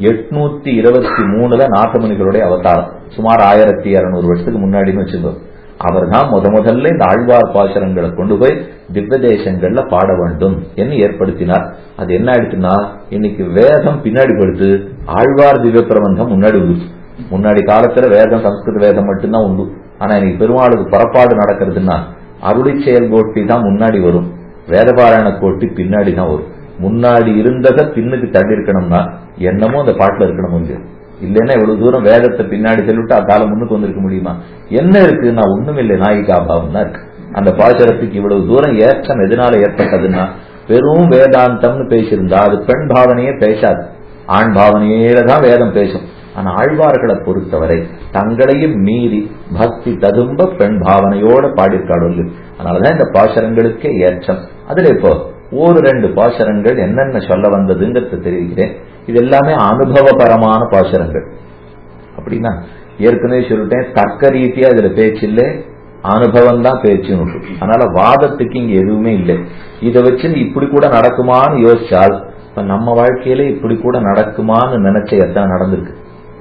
823 நாகமுனிகளுடைய அவதாரம், சுமார் 1200 வருஷத்துக்கு முன்னாடின்னு வச்சுக்கோங்க. அவர் தான் முதல்ல இந்த ஆழ்வார் பாசுரங்களை கொண்டு போய் திவ்யதேசங்கள்ல பாட வேண்டும் என்று ஏற்படுத்தினார். அது என்ன ஆயிடுச்சுன்னா இன்னைக்கு வேதம் பின்னாடி படுத்து ஆழ்வார் திவ்ய பிரபந்தம் முன்னாடி உண்டு. முன்னாடி காலத்துல வேதம் சம்ஸ்கிருத வேதம் மட்டும்தான் உண்டு. ஆனா இன்னைக்கு பெருமாளுக்கு புறப்பாடு நடக்கிறதுன்னா அருளி செயல் கோட்டி தான் முன்னாடி வரும், வேதபாராயண கோட்டி பின்னாடி தான் வரும். முன்னாடி இருந்ததை பின்னுக்கு தள்ளி இருக்கணும்னா என்னமோ அந்த பாட்டுல இருக்கணும் இல்லையா? இல்லைன்னா இவ்வளவு தூரம் வேதத்தை பின்னாடி சொல்லிவிட்டு அக்காலம் முன்னுக்கு வந்திருக்க முடியுமா? என்ன இருக்குன்னா ஒண்ணும் இல்லை, நாயிகாபாவம் தான் இருக்கு. அந்த பாசுரத்துக்கு இவ்வளவு தூரம் ஏற்றம் எதனால ஏற்பட்டதுன்னா வெறும் வேதாந்தம்னு பேசியிருந்தா அது பெண் பாவனையே பேசாது, ஆண் பாவனையில தான் வேதம் பேசும். ஆனா ஆழ்வார்களை பொறுத்தவரை தங்களையும் மீறி பக்தி ததும்ப பெண் பாவனையோட பாடியிருக்காடு. அதனாலதான் இந்த பாசுரங்களுக்கே ஏற்றம். அதுல இப்போ ஒரு 2 பாசுரங்கள் என்னென்ன சொல்ல வந்ததுங்கிறத தெரிவிக்கிறேன். இது எல்லாமே அனுபவபரமான பாசுரங்கள். அப்படின்னா ஏற்கனவே சொல்லிட்டேன், தர்க்க ரீதியா இதுல பேச்சு இல்லை, அனுபவம் தான் பேச்சுன்னு. அதனால வாதத்துக்கு இங்க எதுவுமே இல்லை. இதை வச்சு இப்படி கூட நடக்குமான்னு யோசிச்சால் இப்ப நம்ம வாழ்க்கையில இப்படி கூட நடக்குமான்னு நினைச்ச எத்தனை நடந்திருக்கு,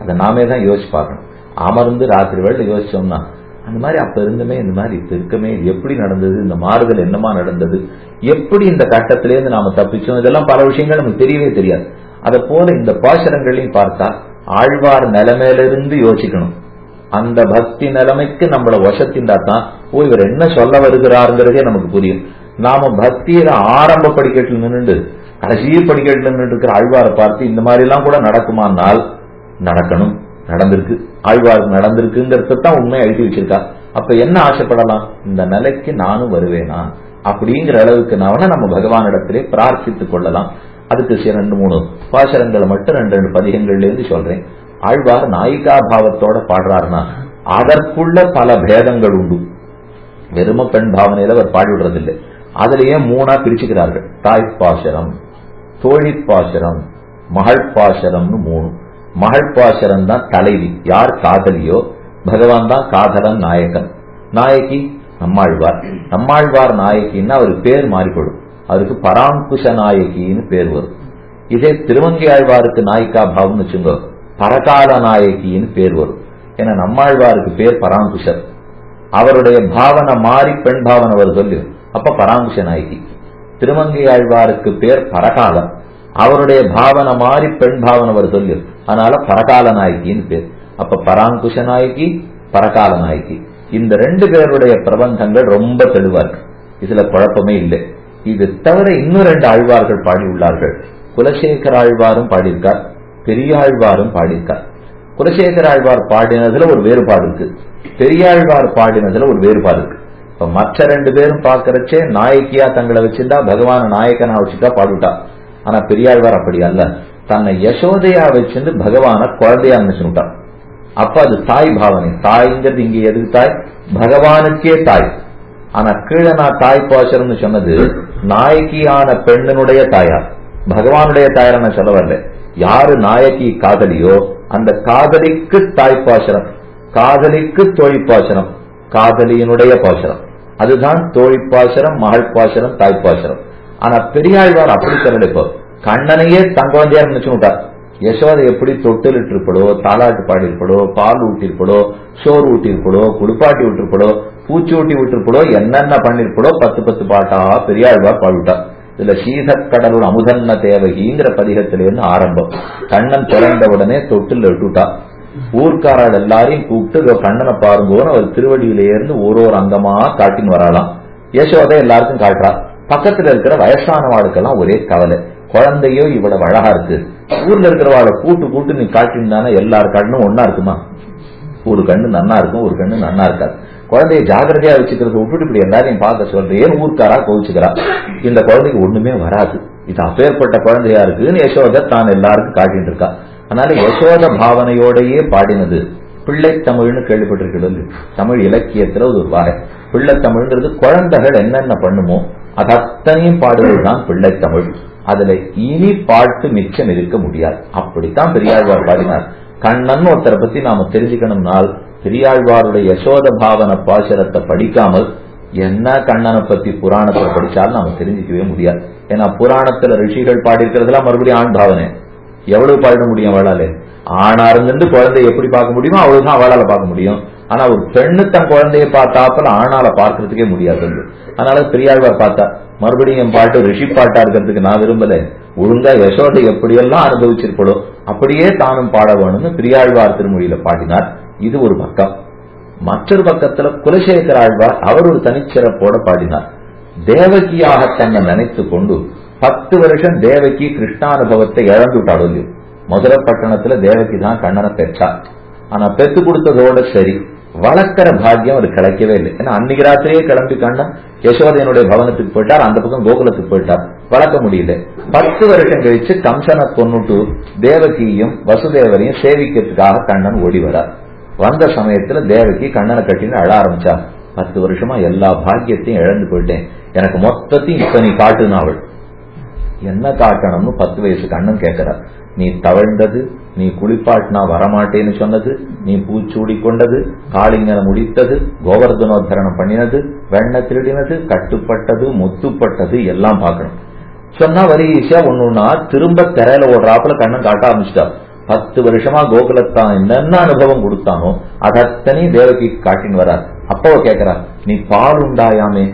அதை நாமே தான் யோசிச்சு பார்க்கணும். அமர்ந்து ராத்திரி வேளை யோசிச்சோம்னா அந்த மாதிரி அப்ப இருந்துமே இந்த மாதிரி இப்ப இருக்கமே, எப்படி நடந்தது, இந்த மாறுதல் என்னமா நடந்தது, எப்படி இந்த கட்டத்திலேருந்து நாம தப்பிச்சோம், இதெல்லாம் பல விஷயங்கள் நமக்கு தெரியவே தெரியாது. அதை போல இந்த பாசுரங்களையும் பார்த்தா ஆழ்வார் நிலைமையிலிருந்து யோசிக்கணும். அந்த பக்தி நிலைமைக்கு நம்மள வசத்தின்றா தான் இவர் என்ன சொல்ல வருகிறாருங்கிறதே நமக்கு புரியும். நாம பக்தியில ஆரம்ப படிக்கட்டில் நின்று கடைசி படிக்கட்டில் நின்று இருக்கிற ஆழ்வாரை பார்த்து இந்த மாதிரி எல்லாம் கூட நடக்குமானால் நடக்கணும், நடந்திருக்கு, ஆழ்வாருக்கு நடந்திருக்குங்கிறதான் உண்மை எழுதி வச்சிருக்கா. அப்ப என்ன ஆசைப்படலாம், இந்த நிலைக்கு நானும் வருவேனா அப்படிங்கிற அளவுக்கு நான் நம்ம பகவானிடத்திலே பிரார்த்தித்துக் கொள்ளலாம். அதுக்கு 2-3 பாசுரங்களை மட்டும் 2 பதிகங்கள்ல இருந்து சொல்றேன். ஆழ்வார் நாயிகா பாவத்தோட பாடுறாருன்னா அதற்குள்ள பல பேதங்கள் உண்டு. வெறும பெண் பாவனையில அவர் பாடிவிடுறதில்லை. அதுலயே 3 பிரிச்சுக்கிறார்கள். தாய்ப்பாசுரம், தோழிப்பாசுரம், மகள்பாசுரம்னு 3. மகள்பாசுரம் தான் தலைவி, யார் காதலியோ பகவான் தான் காதலன் நாயகன். நாயகி நம்மாழ்வார். நம்மாழ்வார் நாயகின்னா அவர் பேர் மாறிப்படும், அதுக்கு பராங்குஷ நாயகின்னு பேர் வரும். இதே திருமங்கை ஆழ்வாருக்கு நாயிகா பாவம்னு வச்சுங்க, பரகால நாயகின்னு பேர் வரும். ஏன்னா நம்மாழ்வாருக்கு பேர் பராங்குஷர், அவருடைய பாவனை மாறி பெண் பாவனை வருது சொல்லு, அப்ப பராங்குஷ நாயகி. திருமங்கை ஆழ்வாருக்கு பேர் பரகாலம், அவருடைய பாவனை மாறி பெண் பாவனை வருது சொல்லு, அதனால பரகால நாயகின்னு பேர். அப்ப பராங்குஷ நாயகி, பரகால நாயகி. இந்த 2 பேருடைய பிரபந்தங்கள் ரொம்ப தெளிவா இருக்கு. இதுல குழப்பமே இல்லை. இது தவிர இன்னும் 2 ஆழ்வார்கள் பாடியுள்ளார்கள். குலசேகர ஆழ்வாரும் பாடியிருக்கார், பெரியாழ்வாரும் பாடியிருக்கார். குலசேகர ஆழ்வார் பாடினதுல ஒரு வேறுபாடு இருக்கு, பெரியாழ்வார் பாடினதுல ஒரு வேறுபாடு இருக்கு. இப்ப மற்ற 2 பேரும் பாக்குறச்சே நாயக்கியா தங்களை வச்சிருந்தா பகவான நாயக்கனா வச்சுட்டா பாடுட்டா. ஆனா பெரியாழ்வார் அப்படி அல்ல, தன்னை யசோதையா வச்சிருந்து பகவான குழந்தையா நினைச்சுட்டான். அப்ப அது தாய் பாவனை. தாய்ங்கிறது இங்க எதுக்கு தாய்? பகவானுக்கே தாய். ஆனா கீழே நான் தாய் பாசரம்னு சொன்னது நாயக்கியான பெண்ணினுடைய தாயார், பகவானுடைய தாயார் நான் சொல்ல வரல. யாரு நாயக்கி காதலியோ அந்த காதலிக்கு தாய் பாசரம், காதலிக்கு தோழி பாசரம், காதலியினுடைய பாசரம், அதுதான் தோழி பாசரம், மகள் பாசரம், தாய் பாசரம். ஆனா பெரியாழ்வார் அப்படி சொல்லல. இப்போ கண்ணனையே தன் குழந்தையா நினைச்சுட்டார். யசோதை எப்படி தொட்டிலிட்டு இருப்படோ, தாலாட்டு பாடி இருப்படோ, பால் ஊட்டிருப்படோ, சோறு ஊட்டிருப்படோ, குளிப்பாட்டி விட்டுருப்படோ, பூச்சி ஊட்டி விட்டுருப்படோ, என்னென்ன பண்ணிருப்படோ 10 பாட்டா பெரியாழ்வார் பாடிவிட்டார். இதுல சீதக்கடலோட அமுதன்ன தேவகிங்கிற பதிகத்திலிருந்து ஆரம்பம். கண்ணன் பிறந்த உடனே தொட்டில் விட்டுட்டா. ஊர்க்காரால் எல்லாரையும் கூப்பிட்டு கண்ணனை பாருங்கன்னு அவர் திருவடியில இருந்து ஒரு அங்கமா காட்டின்னு வரலாம். யசோதை எல்லாருக்கும் காட்டுறா. பக்கத்துல இருக்கிற வயசானவாளுக்கெல்லாம் ஒரே கவலை, குழந்தையோ இவ்வளவு அழகா இருக்கு, ஊர்ல இருக்கிறவாளை கூட்டு நீ காட்டினானா எல்லாரு கண்ணும் ஒன்னா இருக்குமா? ஒரு கண்ணு நன்னா இருக்கும், ஒரு கண்ணு நன்னா இருக்காது. குழந்தைய ஜாகிரதையா வச்சுக்கிறது விட்டுட்டு இப்படி எல்லாரையும் பார்க்க சொல்றேன். ஏன் ஊர்க்காரா கோவிச்சுக்கிறா? இந்த குழந்தைக்கு ஒண்ணுமே வராது, இது அப்பேற்பட்ட குழந்தையா இருக்குன்னு யசோதை தான் எல்லாருக்கும் காட்டிட்டு இருக்கா. அதனால யசோத பாவனையோடையே பாடினது பிள்ளை தமிழ்னு கேள்விப்பட்டிருக்கிறது. தமிழ் இலக்கியத்துல ஒரு வார பிள்ளை தமிழ்ங்கிறது குழந்தைகள் என்னென்ன பண்ணுமோ அது அத்தனையும் பாடுவதுதான் பிள்ளை தமிழ். அதுல இனி பாட்டு மிச்சம் இருக்க முடியாது. அப்படித்தான் பெரியாழ்வார் பாடினார். கண்ணன் ஒருத்தரை பத்தி நாம தெரிஞ்சுக்கணும்னால் பெரியாழ்வாருடைய யசோத பாவன பாசுரத்தை படிக்காமல் என்ன கண்ணனை பத்தி புராணத்தை படிச்சாலும் நாம தெரிஞ்சுக்கவே முடியாது. ஏன்னா புராணத்துல ரிஷிகள் பாடியிருக்கிறதுலாம் மறுபடியும் ஆண் பாவனை. எவ்வளவு பாட முடியும் அவளாலே? ஆணா இருந்து குழந்தைய எப்படி பார்க்க முடியுமோ அவ்வளவுதான் அவளால பார்க்க முடியும். ஆனா ஒரு பெண்ணு தன் குழந்தைய பார்த்தாப்பல ஆணால பார்க்கறதுக்கே முடியாது. அதனால பெரியாழ்வார் பார்த்தா மறுபடியும் என் பாட்டு ரிஷி பாட்டா இருக்கிறதுக்கு நான் விரும்பல, ஒழுங்கா யசோதை எப்படியெல்லாம் அனுபவிச்சிருப்படும் அப்படியே தானும் பாட வேணும்னு பெரியாழ்வார் திருமொழியில பாடினார். இது ஒரு பக்கம். மற்றொரு பக்கத்துல குலசேகர ஆழ்வார் அவர் ஒரு தனிச்சிறப்போட பாடினார். தேவகியாக தன்னை நினைத்து கொண்டு 10 வருஷம் தேவகி கிருஷ்ணானுபவத்தை இழந்துட்டாடு. மதுரை பட்டணத்துல தேவகி தான் கண்ணனை பெற்றா. ஆனா பெத்து கொடுத்ததோட சரி வளர்க்கிற பாக்கியம் அது கிடைக்கவே இல்லை. ஏன்னா அன்னைக்கு ராத்திரியே கிளம்பி கண்ணன் யசோதையனுடைய பவனத்துக்கு போயிட்டார், அந்த பக்கம் கோகுலத்துக்கு போயிட்டார், வளர்க்க முடியல. 10 வருஷம் கழிச்சு கம்சனை கொன்னுட்டு தேவகியும் வசுதேவரையும் சேவிக்கிறதுக்காக கண்ணன் ஓடி வரார். வந்த சமயத்துல தேவகி கண்ணனை கட்டின்னு அழ ஆரம்பிச்சா. 10 வருஷமா எல்லா பாக்கியத்தையும் இழந்து போயிட்டேன், எனக்கு மொத்தத்தையும் இப்ப நீ காட்டுனா. அவள் என்ன காட்டணும்னு 10 வயசு கண்ணன் கேட்கிறார். நீ தவழ்ந்தது, நீ குளிப்பாட்டினா வரமாட்டேன்னு சொன்னது, நீ பூச்சூடி கொண்டது, காளிங்கனை முடித்தது, கோவர்தனோத்தரணம் பண்ணினது, வெண்ண திருடினது, கட்டுப்பட்டது, முத்துப்பட்டது எல்லாம் பார்க்கணும் சொன்னா வரிசையா ஒண்ணுன்னா திரும்ப திரையில ஓடுறாப்புல கண்ணன் காட்ட ஆரம்பிச்சிட்டார். 10 வருஷமா கோகுலத்தான் என்னென்ன அனுபவம் கொடுத்தானோ அதத்தனையும் தேவகி காட்டின்னு வரார். அப்போ கேட்கிறார், நீ பால் உண்டாயாமே,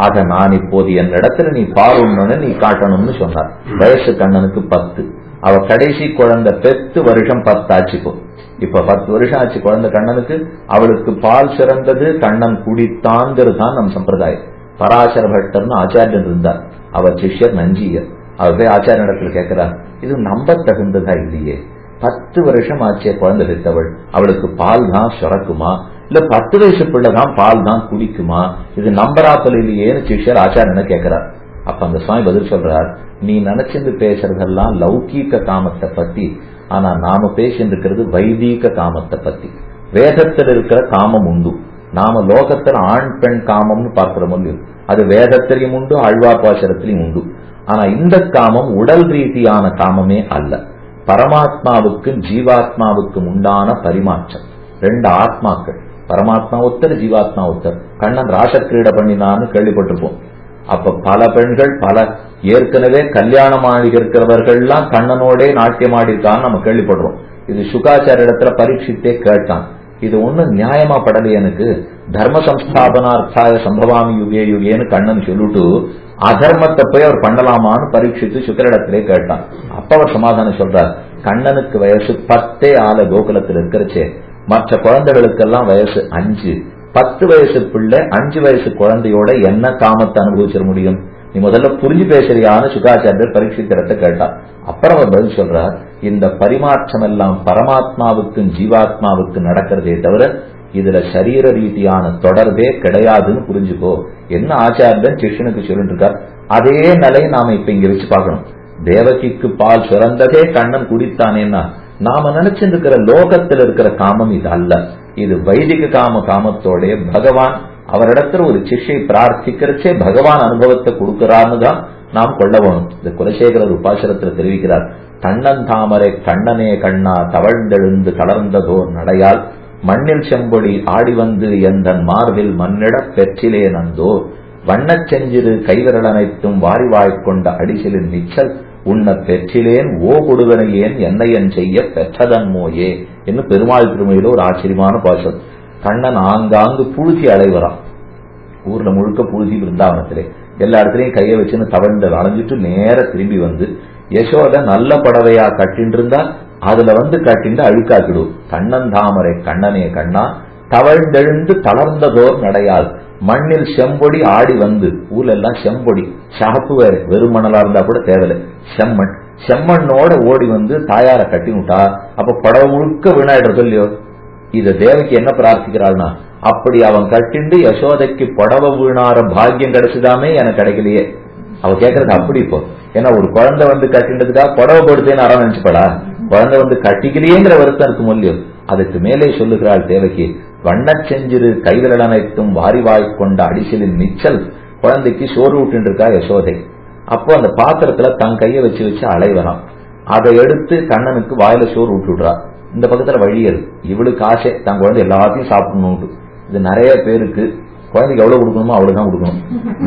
அத நான் இப்போது என் இடத்துல நீ பால் உண்ணு நீ காட்டணும்னு சொன்னார். வயசு கண்ணனுக்கு 10. அவ கடைசி குழந்தை பெத்து வருஷம் 10 ஆச்சுக்கும். இப்ப 10 வருஷம் ஆச்சு குழந்தை கண்ணனுக்கு. அவளுக்கு பால் சிறந்தது, கண்ணன் குடித்தான்கிறதுதான் நம் சம்பிரதாயம். பராசர பட்டர்னு ஆச்சாரியன் இருந்தார், அவர் சிஷ்யர் நஞ்சியர். அவர் போய் ஆச்சாரிய இடத்துல கேட்கிறார், இது நம்ப தகுந்ததா இல்லையே, 10 வருஷம் ஆச்சே குழந்தை பெற்றவள், அவளுக்கு பால் தான் சுரக்குமா இல்ல 10 வயசு பிள்ளைதான் பால் தான் குடிக்குமா, இது நம்பராப்பல் இல்லையேன்னு சிஷ்யர் ஆச்சாரியனை கேட்கிறார். அப்ப அந்த சுவாமி பதில் சொல்றார், நீ நினைச்சிருந்து பேசுறதெல்லாம் லௌகீக காமத்தை பத்தி, ஆனா நாம பேசிட்டு இருக்கிறது வைதீக காமத்தை பத்தி. வேதத்தில் இருக்கிற காமம் உண்டு, நாம லோகத்துல ஆண் பெண் காமம்னு பார்க்கிறோம் இல்லையோ, அது வேதத்திலையும் உண்டு, ஆழ்வார் பாசுரத்திலையும் உண்டு. ஆனா இந்த காமம் உடல் ரீதியான காமமே அல்ல, பரமாத்மாவுக்கும் ஜீவாத்மாவுக்கும் உண்டான பரிமாற்றம். 2 ஆத்மாக்கள், பரமாத்மா ஒருத்தர், ஜீவாத்மா ஒருத்தர். கண்ணன் ராசக்கிரீடை பண்ணினான்னு கேள்விப்பட்டிருப்போம். அப்ப பல பெண்கள், பல ஏற்கனவே கல்யாணம் ஆடி இருக்கிறவர்கள்லாம் கண்ணனோட நாட்டியம் ஆடிருக்கான்னு நம்ம கேள்விப்படுறோம். இது சுகாச்சார இடத்துல பரீட்சித்தே கேட்டான். இது ஒண்ணும் நியாயமா படலை எனக்கு. தர்ம சம்ஸ்தாபனார்த்தாய சம்பவாமி யுகே யுகேன்னு கண்ணன் சொல்லிட்டு அதர்மத்தை போய் அவர் பண்ணலாமான்னு பரீட்சித்து சுக்கரிடத்திலே கேட்டான். அப்ப அவர் சமாதானம் சொல்றார், கண்ணனுக்கு வயசு 10 ஆல கோகுலத்தில் இருக்கிறச்சே, மற்ற குழந்தைகளுக்கெல்லாம் வயசு 5. 10 வயசு பிள்ளை 5 வயசு குழந்தையோட என்ன காமத்தை அனுபவிச்சிட முடியும்? நீ முதல்ல புரிஞ்சு பேசுறியான சுகாச்சாரியர் பரீட்சித்திரத்தை கேட்டார். அப்புறம் அவர் பதில் சொல்றார், இந்த பரிமாற்றம் எல்லாம் பரமாத்மாவுக்கும் ஜீவாத்மாவுக்கும் நடக்கிறதே தவிர இதுல சரீர ரீதியான தொடர்பே கிடையாதுன்னு புரிஞ்சுக்கோ. என்ன ஆச்சாரியன் சிஷ்யனுக்கு சொல்லிட்டு இருக்கார், அதே நிலை நாம இப்ப இங்க வச்சு பார்க்கணும். தேவகிக்கு பால் சுரந்ததே கண்ணன் குடித்தானேன்னா நாம நினைச்சிருக்கிற லோகத்தில் இருக்கிற காமம் இது அல்ல. இது வைதிக காமத்தோட பகவான் அவரிடத்துல ஒரு சிஷ்யை பிரார்த்திக்கிறச்சே பகவான் அனுபவத்தை கொடுக்கிறான்னு தான் நாம் கொள்ள வேணும். இந்த குலசேகரர் உபாசனத்தில் தெரிவிக்கிறார், கண்ணன் தாமரை கண்ணனே கண்ணா தவழ்ந்தெழுந்து தளர்ந்ததோர் நடையால் மண்ணில் செம்பொடி ஆடி வந்து எந்தன் மார்பில் மண்ணிட பெற்றிலே நந்தோ வண்ணச் செஞ்சிறு கைவிரல் அனைத்தும் வாரி வாய்க்கொண்ட அடிசிலின் நிச்சல் உன்ன பெற்றிலேன் ஓ கொடுவனையேன் என்னையன் செய்ய பெற்றதன் மோயே என்று பெருமாள் திருமையில ஒரு ஆச்சரியமான பாசம். கண்ணன் ஆங்காங்கு புழுதி அலைவரான். ஊர்ல முழுக்க புழுதி பிருந்தாவனத்திலே எல்லா இடத்துலயும் கையை வச்சுன்னு தவழ்ந்து அலைஞ்சிட்டு நேர திரும்பி வந்து யசோத நல்ல படவையா கட்டின்னு இருந்தா அதுல வந்து கட்டிண்டு அழுக்காக்கிடும். கண்ணன் தாமரை கண்ணனே கண்ணா தவழ்ந்தெழுந்து தளர்ந்ததோர் நடையால் மண்ணில் செம்பொடி ஆடி வந்து, ஊர்ல எல்லாம் செம்பொடி ஷாப்பு வேற, வெறும் மணலா இருந்தா கூட தேவையில்லை, செம்மண் செம்மண்ணோட ஓடி வந்து தாயார கட்டி விட்டா அப்ப படவை முழுக்க வீணாயிடுறது இல்லையோ. இத தேவகி என்ன பிரார்த்திக்கிறாள்னா, அப்படி அவன் கட்டிண்டு யசோதைக்கு புடவை வீணார பாக்கியம் கிடைச்சுதாமே எனக்கு கிடைக்கலையே. அவ கேட்கறது அப்படி இப்போ, ஏன்னா ஒரு குழந்தை வந்து கட்டின்றதுக்கா புடவை கொடுத்தேன்னு அறம் நினைச்சுப்படா, குழந்தை வந்து கட்டிக்கலையேங்கிற வருத்தம் இருக்கும் இல்லையோ. அதுக்கு மேலே சொல்லுகிறாள் தேவகி, வண்ணச் செஞ்சிரு கைவிரல் அனைத்தும் வாரி வாய்க்கொண்ட அடிசிலின் நிச்சல் குழந்தைக்கு சோறு விட்டு இருக்கா யசோதை. அப்போ அந்த பாத்திரத்துல தன் கையை வச்சு வச்சு அலைவரான். அதை எடுத்து கண்ணனுக்கு வாயில சோறு விட்டுடுறா. இந்த பக்கத்துல வழியது, இவளுக்கு ஆசை தன் குழந்தை எல்லாத்தையும் சாப்பிடணும். இது நிறைய பேருக்கு குழந்தைக்கு எவ்வளவு கொடுக்கணுமோ அவ்வளவுதான் கொடுக்கணும்.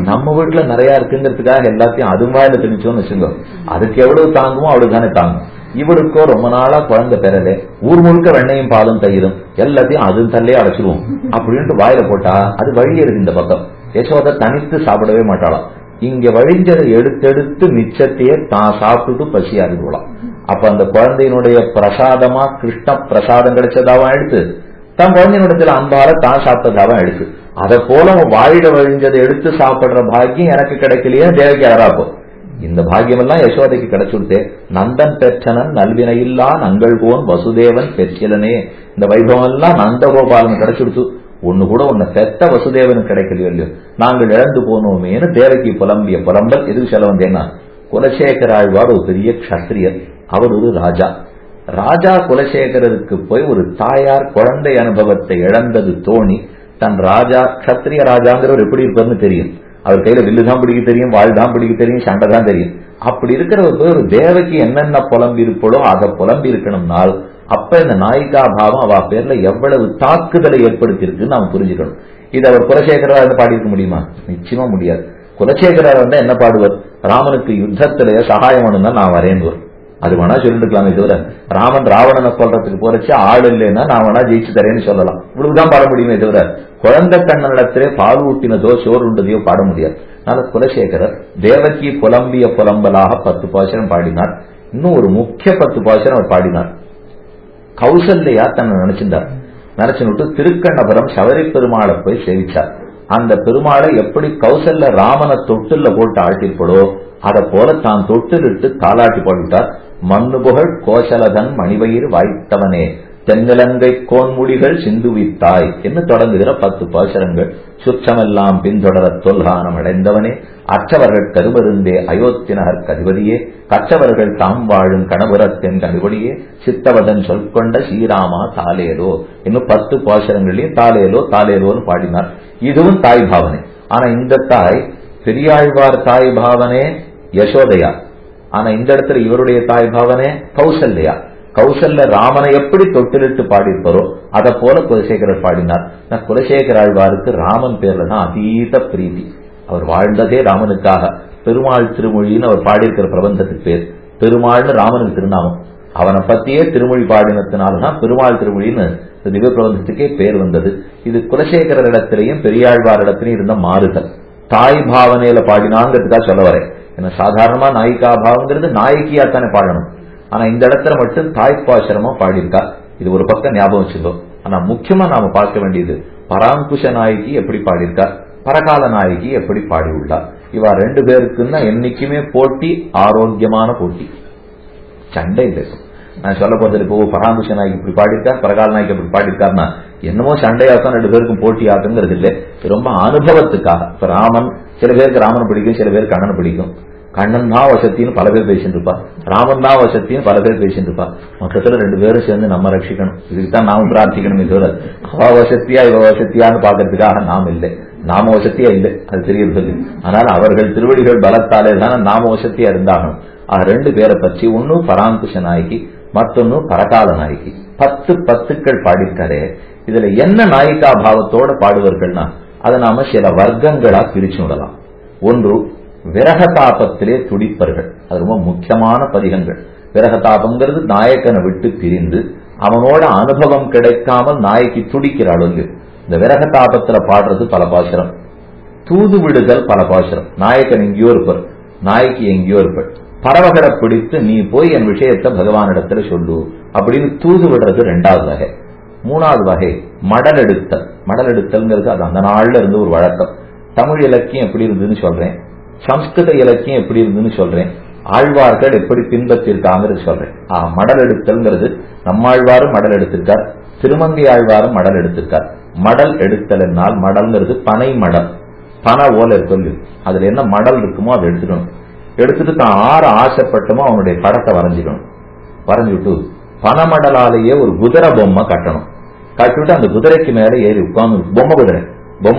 நம்ம வீட்டுல நிறைய இருக்குங்கிறதுக்காக எல்லாத்தையும் அது வாயில திணிச்சோன்னு வச்சுக்கோ, அதுக்கு எவ்வளவு தாங்குமோ அவ்வளவு தானே தாங்கும். இவருக்கோ ரொம்ப நாளா குழந்தை பெறல, ஊர் முழுக்க வெண்ணையும் பாலும் தயிரும் எல்லாத்தையும் அது தள்ளையே அடைச்சிருவோம் அப்படின்ட்டு வாயில போட்டா அது வழியறது. இந்த பக்கம் யசோதை தனித்து சாப்பிடவே மாட்டாளாம். இங்க வழிஞ்சதை எடுத்தெடுத்து மிச்சத்தையே தான் சாப்பிட்டுட்டு பசியா இருக்கலாம். அப்ப அந்த குழந்தையினுடைய பிரசாதமா கிருஷ்ண பிரசாதம் கிடைச்சதாவும் எடுத்து தன் குழந்தையினுடைய அன்பால தான் சாப்பிட்டதாவும் எடுத்து, அதை போல வாயிட வழிஞ்சதை எடுத்து சாப்பிடுற பாக்கியம் எனக்கு கிடைக்கலையே தேவகி அழறாப்போ. இந்த பாக்கியம் எல்லாம் யசோதைக்கு கிடைச்சுடுத்தே. நந்தன் பெற்றனன் நல்வினையில்லா நங்கள்கோன் வசுதேவன் பெற்றிலனே, இந்த வைபவம் எல்லாம் நந்தகோபாலன் கிடைச்சுடுத்து, ஒண்ணு கூட உன்னை பெத்த வசுதேவனுக்கு கிடைக்கலையோ இல்லையோ, நாங்கள் இழந்து போனோமேனு தேவகி புலம்பிய புலம்பல். எதுக்கு சொல்ல வந்தேன்னா, குலசேகராழ்வார் ஒரு பெரிய க்ஷத்திரியர், அவர் ஒரு ராஜா. ராஜா குலசேகரருக்கு போய் ஒரு தாயார் குழந்தை அனுபவத்தை இழந்தது தோணி தன் ராஜா க்ஷத்திரிய ராஜாங்கிறவர் எப்படி இருப்பார்னு தெரியும். அவர் கையில வில்லு தான் பிடிக்க தெரியும், வாழ் தான் பிடிக்க தெரியும், சண்டை தான் தெரியும். அப்படி இருக்கிறவருக்கு ஒரு தேவகி என்னென்ன புலம்பி இருப்போ அதை புலம்பி இருக்கணும்னால் அப்ப இந்த நாயிகா பாவம் அவ பேர்ல எவ்வளவு தாக்குதலை ஏற்படுத்தி இருக்குன்னு நாம புரிஞ்சுக்கணும். இது அவர் குலசேகரா பாடியிருக்க முடியுமா? நிச்சயமா முடியாது. குலசேகரர் வந்து என்ன பாடுவார்? ராமனுக்கு யுத்தத்திலேயே சகாயம் வேணும்னா நான் வரேன்னு, அது வேணா சொல்லிட்டு இருக்கலாமே தவிர ராமன் ராவணனை கொல்றதுக்கு போறச்சு ஆள் இல்லைன்னா நான் வேணா ஜெயிச்சு தரேன்னு சொல்லலாம், இவ்வளவுதான் பாட முடியுமே தவிர குழந்தை கண்ணனிடத்திலே பால் ஊட்டினதோ சோறு உண்டதையோ பாட முடியாது. அதனால குலசேகரர் தேவகி புலம்பிய புலம்பலாக 10 பாசுரம் பாடினார். இன்னும் ஒரு முக்கிய 10 பாசுரம் அவர் பாடினார். கௌசல்யா தன்னை நினைச்சுட்டு திருக்கண்ணபுரம் சபரி பெருமாளை போய் சேவிச்சார். அந்த பெருமாளை எப்படி கௌசல்ய ராமனை தொட்டில்ல போட்டு ஆட்டிருப்படோ அதை போல தான் தொட்டிலிட்டு தாளாட்டி போட்டுவிட்டார். மண்ணு புகழ் கோசலதன் மணிவயிறு வாய்த்தவனே தென்னிலங்கை கோன்முடிகள் சிந்துவித்தாய் என்று தொடங்குகிற 10 பாசுரங்கள். சுற்றமெல்லாம் பின்தொடர தொல்கானம் அடைந்தவனே, அற்றவர்கள் கருமருந்தே அயோத்தி நகர் கதிபதியே, கற்றவர்கள் தாம் வாழும் கணபுரத்தின் கனிபடியே, சித்தவதன் சொல்கொண்ட ஸ்ரீராமா தாலேலோ இன்னும் 10 பாசுரங்களையும் தாலேலோ தாலேலோன்னு பாடினார். இதுவும் தாய் பாவனை. ஆனா இந்த தாய் பெரியாழ்வார் தாய் பாவனே யசோதையா, ஆனா இந்த இடத்துல இவருடைய தாய் பாவனே கௌசல்யா. கௌசல்ய ராமனை எப்படி தொட்டிலிட்டு பாடியிருப்பாரோ அதை போல குலசேகரர் பாடினார். குலசேகர ஆழ்வாருக்கு ராமன் பேர்ல தான் அதீத பிரீதி. அவர் வாழ்ந்ததே ராமனுக்காக. பெருமாள் திருமொழின்னு அவர் பாடியிருக்கிற பிரபந்தத்துக்கு பேர். பெருமாள்னு ராமனுக்கு திருநாமம். அவனை பத்தியே திருமொழி பாடினத்தினால்தான் பெருமாள் திருமொழின்னு திவ்ய பிரபந்தத்துக்கே பேர் வந்தது. இது குலசேகரர் இடத்திலையும் பெரியாழ்வார் இடத்திலையும் இருந்த மாறுதல். தாய் பாவனையில பாடினாங்கிறதுக்காக சொல்ல வரேன். ஏன்னா சாதாரணமா நாயிகா பாவங்கிறது நாயகியா தானே பாடணும். ஆனா இந்த இடத்துல மட்டும் தாய்ப்பாசுரமா பாடியிருக்கா. இது ஒரு பக்கம் ஞாபகம் வச்சுக்கோ. ஆனா முக்கியமா நாம பார்க்க வேண்டியது பராங்குஷ நாயகி எப்படி பாடியிருக்கார், பரகால நாயகி எப்படி பாடியுள்ளார். இவா ரெண்டு பேருக்குன்னா என்னைக்குமே போட்டி, ஆரோக்கியமான போட்டி, சண்டை இல்லை. நான் சொல்ல போறது இப்போ பராங்குஷ நாயகி இப்படி பாடியிருக்கார், பரகால நாயகி எப்படி பாடியிருக்காருன்னா என்னமோ சண்டையாத்தான் ரெண்டு பேருக்கும் போட்டி ஆகுங்கிறது இல்லை. ரொம்ப அனுபவத்துக்காக. இப்ப ராமன், சில பேருக்கு ராமன் பிடிக்கும், சில பேருக்கு கண்ணன் பிடிக்கும். கண்ணன் தான் வசத்தின்னு பல பேர் பேசிட்டு இருப்பா, ராமன் தான் வசத்தின்னு பல பேர் பேசிட்டு இருப்பா. மொத்தத்துல ரெண்டு பேரும் சேர்ந்து நம்ம ரட்சிக்கணும். இதுக்குதான் நாம பிரார்த்திக்கணுமே தவிர அவ வசத்தியா இவ வசத்தியான்னு பாக்குறதுக்காக நாம் இல்லை, நாம வசத்தியா இல்லை, அது தெரியுது. ஆனால் அவர்கள் திருவடிகள் பலத்தாலே தானே நாம வசத்தியா இருந்தாகணும். ரெண்டு பேரை பற்றி ஒன்னு பராங்குஷ நாயகி, மற்றொன்னு பரகால நாயகி. 10 பத்துக்கள் பாடியிருக்காரே. இதுல என்ன நாயிகா பாவத்தோட பாடுவார்கள்னா அதை நாம சில வர்க்கங்களா பிரிச்சு விடலாம். ஒன்று விரகதாபத்திலே துடிப்பர்கள், அது ரொம்ப முக்கியமான பதிகங்கள். விரகதாபங்கிறது நாயக்கனை விட்டு பிரிந்து அவனோட அனுபவம் கிடைக்காமல் நாயக்கி துடிக்கிறாள். இந்த விரகதாபத்துல பாடுறது பல பாசுரம், தூது விடுதல் பல பாசுரம். நாயக்கன் எங்கேயோ இருப்பார், நாயக்கி எங்கேயோ இருப்பார். பறவைகளை பிடித்து நீ போய் என் விஷயத்தை பகவானிடத்துல சொல்லு அப்படின்னு தூது விடுறது 2வது வகை. 3வது வகை மடல் எடுத்தல். மடல் எடுத்தல்ங்கிறது அது அந்த நாள்ல இருந்து ஒரு வழக்கம். தமிழ் இலக்கியம் எப்படி இருந்ததுன்னு சொல்றேன், சம்ஸ்கிருத இலக்கியம் எப்படி இருந்ததுன்னு சொல்றேன், ஆழ்வார்கள் எப்படி பின்பற்றிருக்காங்கிறது சொல்றேன். மடல் எடுத்தல்ங்கிறது நம்மாழ்வாரும் மடல் எடுத்திருக்கார், திருமங்கை ஆழ்வாரும் மடல் எடுத்திருக்கார். மடல் எடுத்தல் என்னால் மடல்ங்கிறது பனை மடல், பனை ஓலை சொல்லு, அதுல என்ன மடல் இருக்குமோ அதை எடுத்துக்கணும். எடுத்துட்டு தான் ஆற ஆசைப்பட்டமோ அவனுடைய படத்தை வரைஞ்சிக்கணும். வரைஞ்சுட்டு பனமடலாலேயே ஒரு குதிரை பொம்மை கட்டணும். கட்டிட்டு அந்த குதிரைக்கு மேல ஏறி உட்கார்ந்து பொம்மை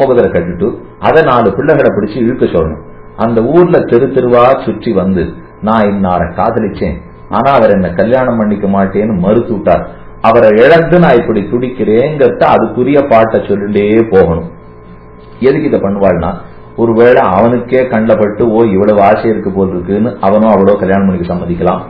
குதிரை கட்டிட்டு அதை 4 பிள்ளைகளை பிடிச்சு இழுக்க சொல்லணும். அந்த ஊர்ல தெருவா சுற்றி வந்து நான் இன்னார காதலிச்சேன், ஆனா அவர் என்ன கல்யாணம் பண்ணிக்க மாட்டேன்னு மறுத்து விட்டார், அவரை இழந்து நான் இப்படி துடிக்கிறேங்கிறத அதுக்குரிய பாட்டை சொல்லிட்டே போகணும். எதுக்கு இதை பண்ணுவாள்னா, ஒருவேளை அவனுக்கே கண்டப்பட்டு இவ்வளவு ஆசை இருக்கு போல் இருக்குன்னு அவனும் அவ்வளவு கல்யாணம் பண்ணிக்க சம்மதிக்கலாம்.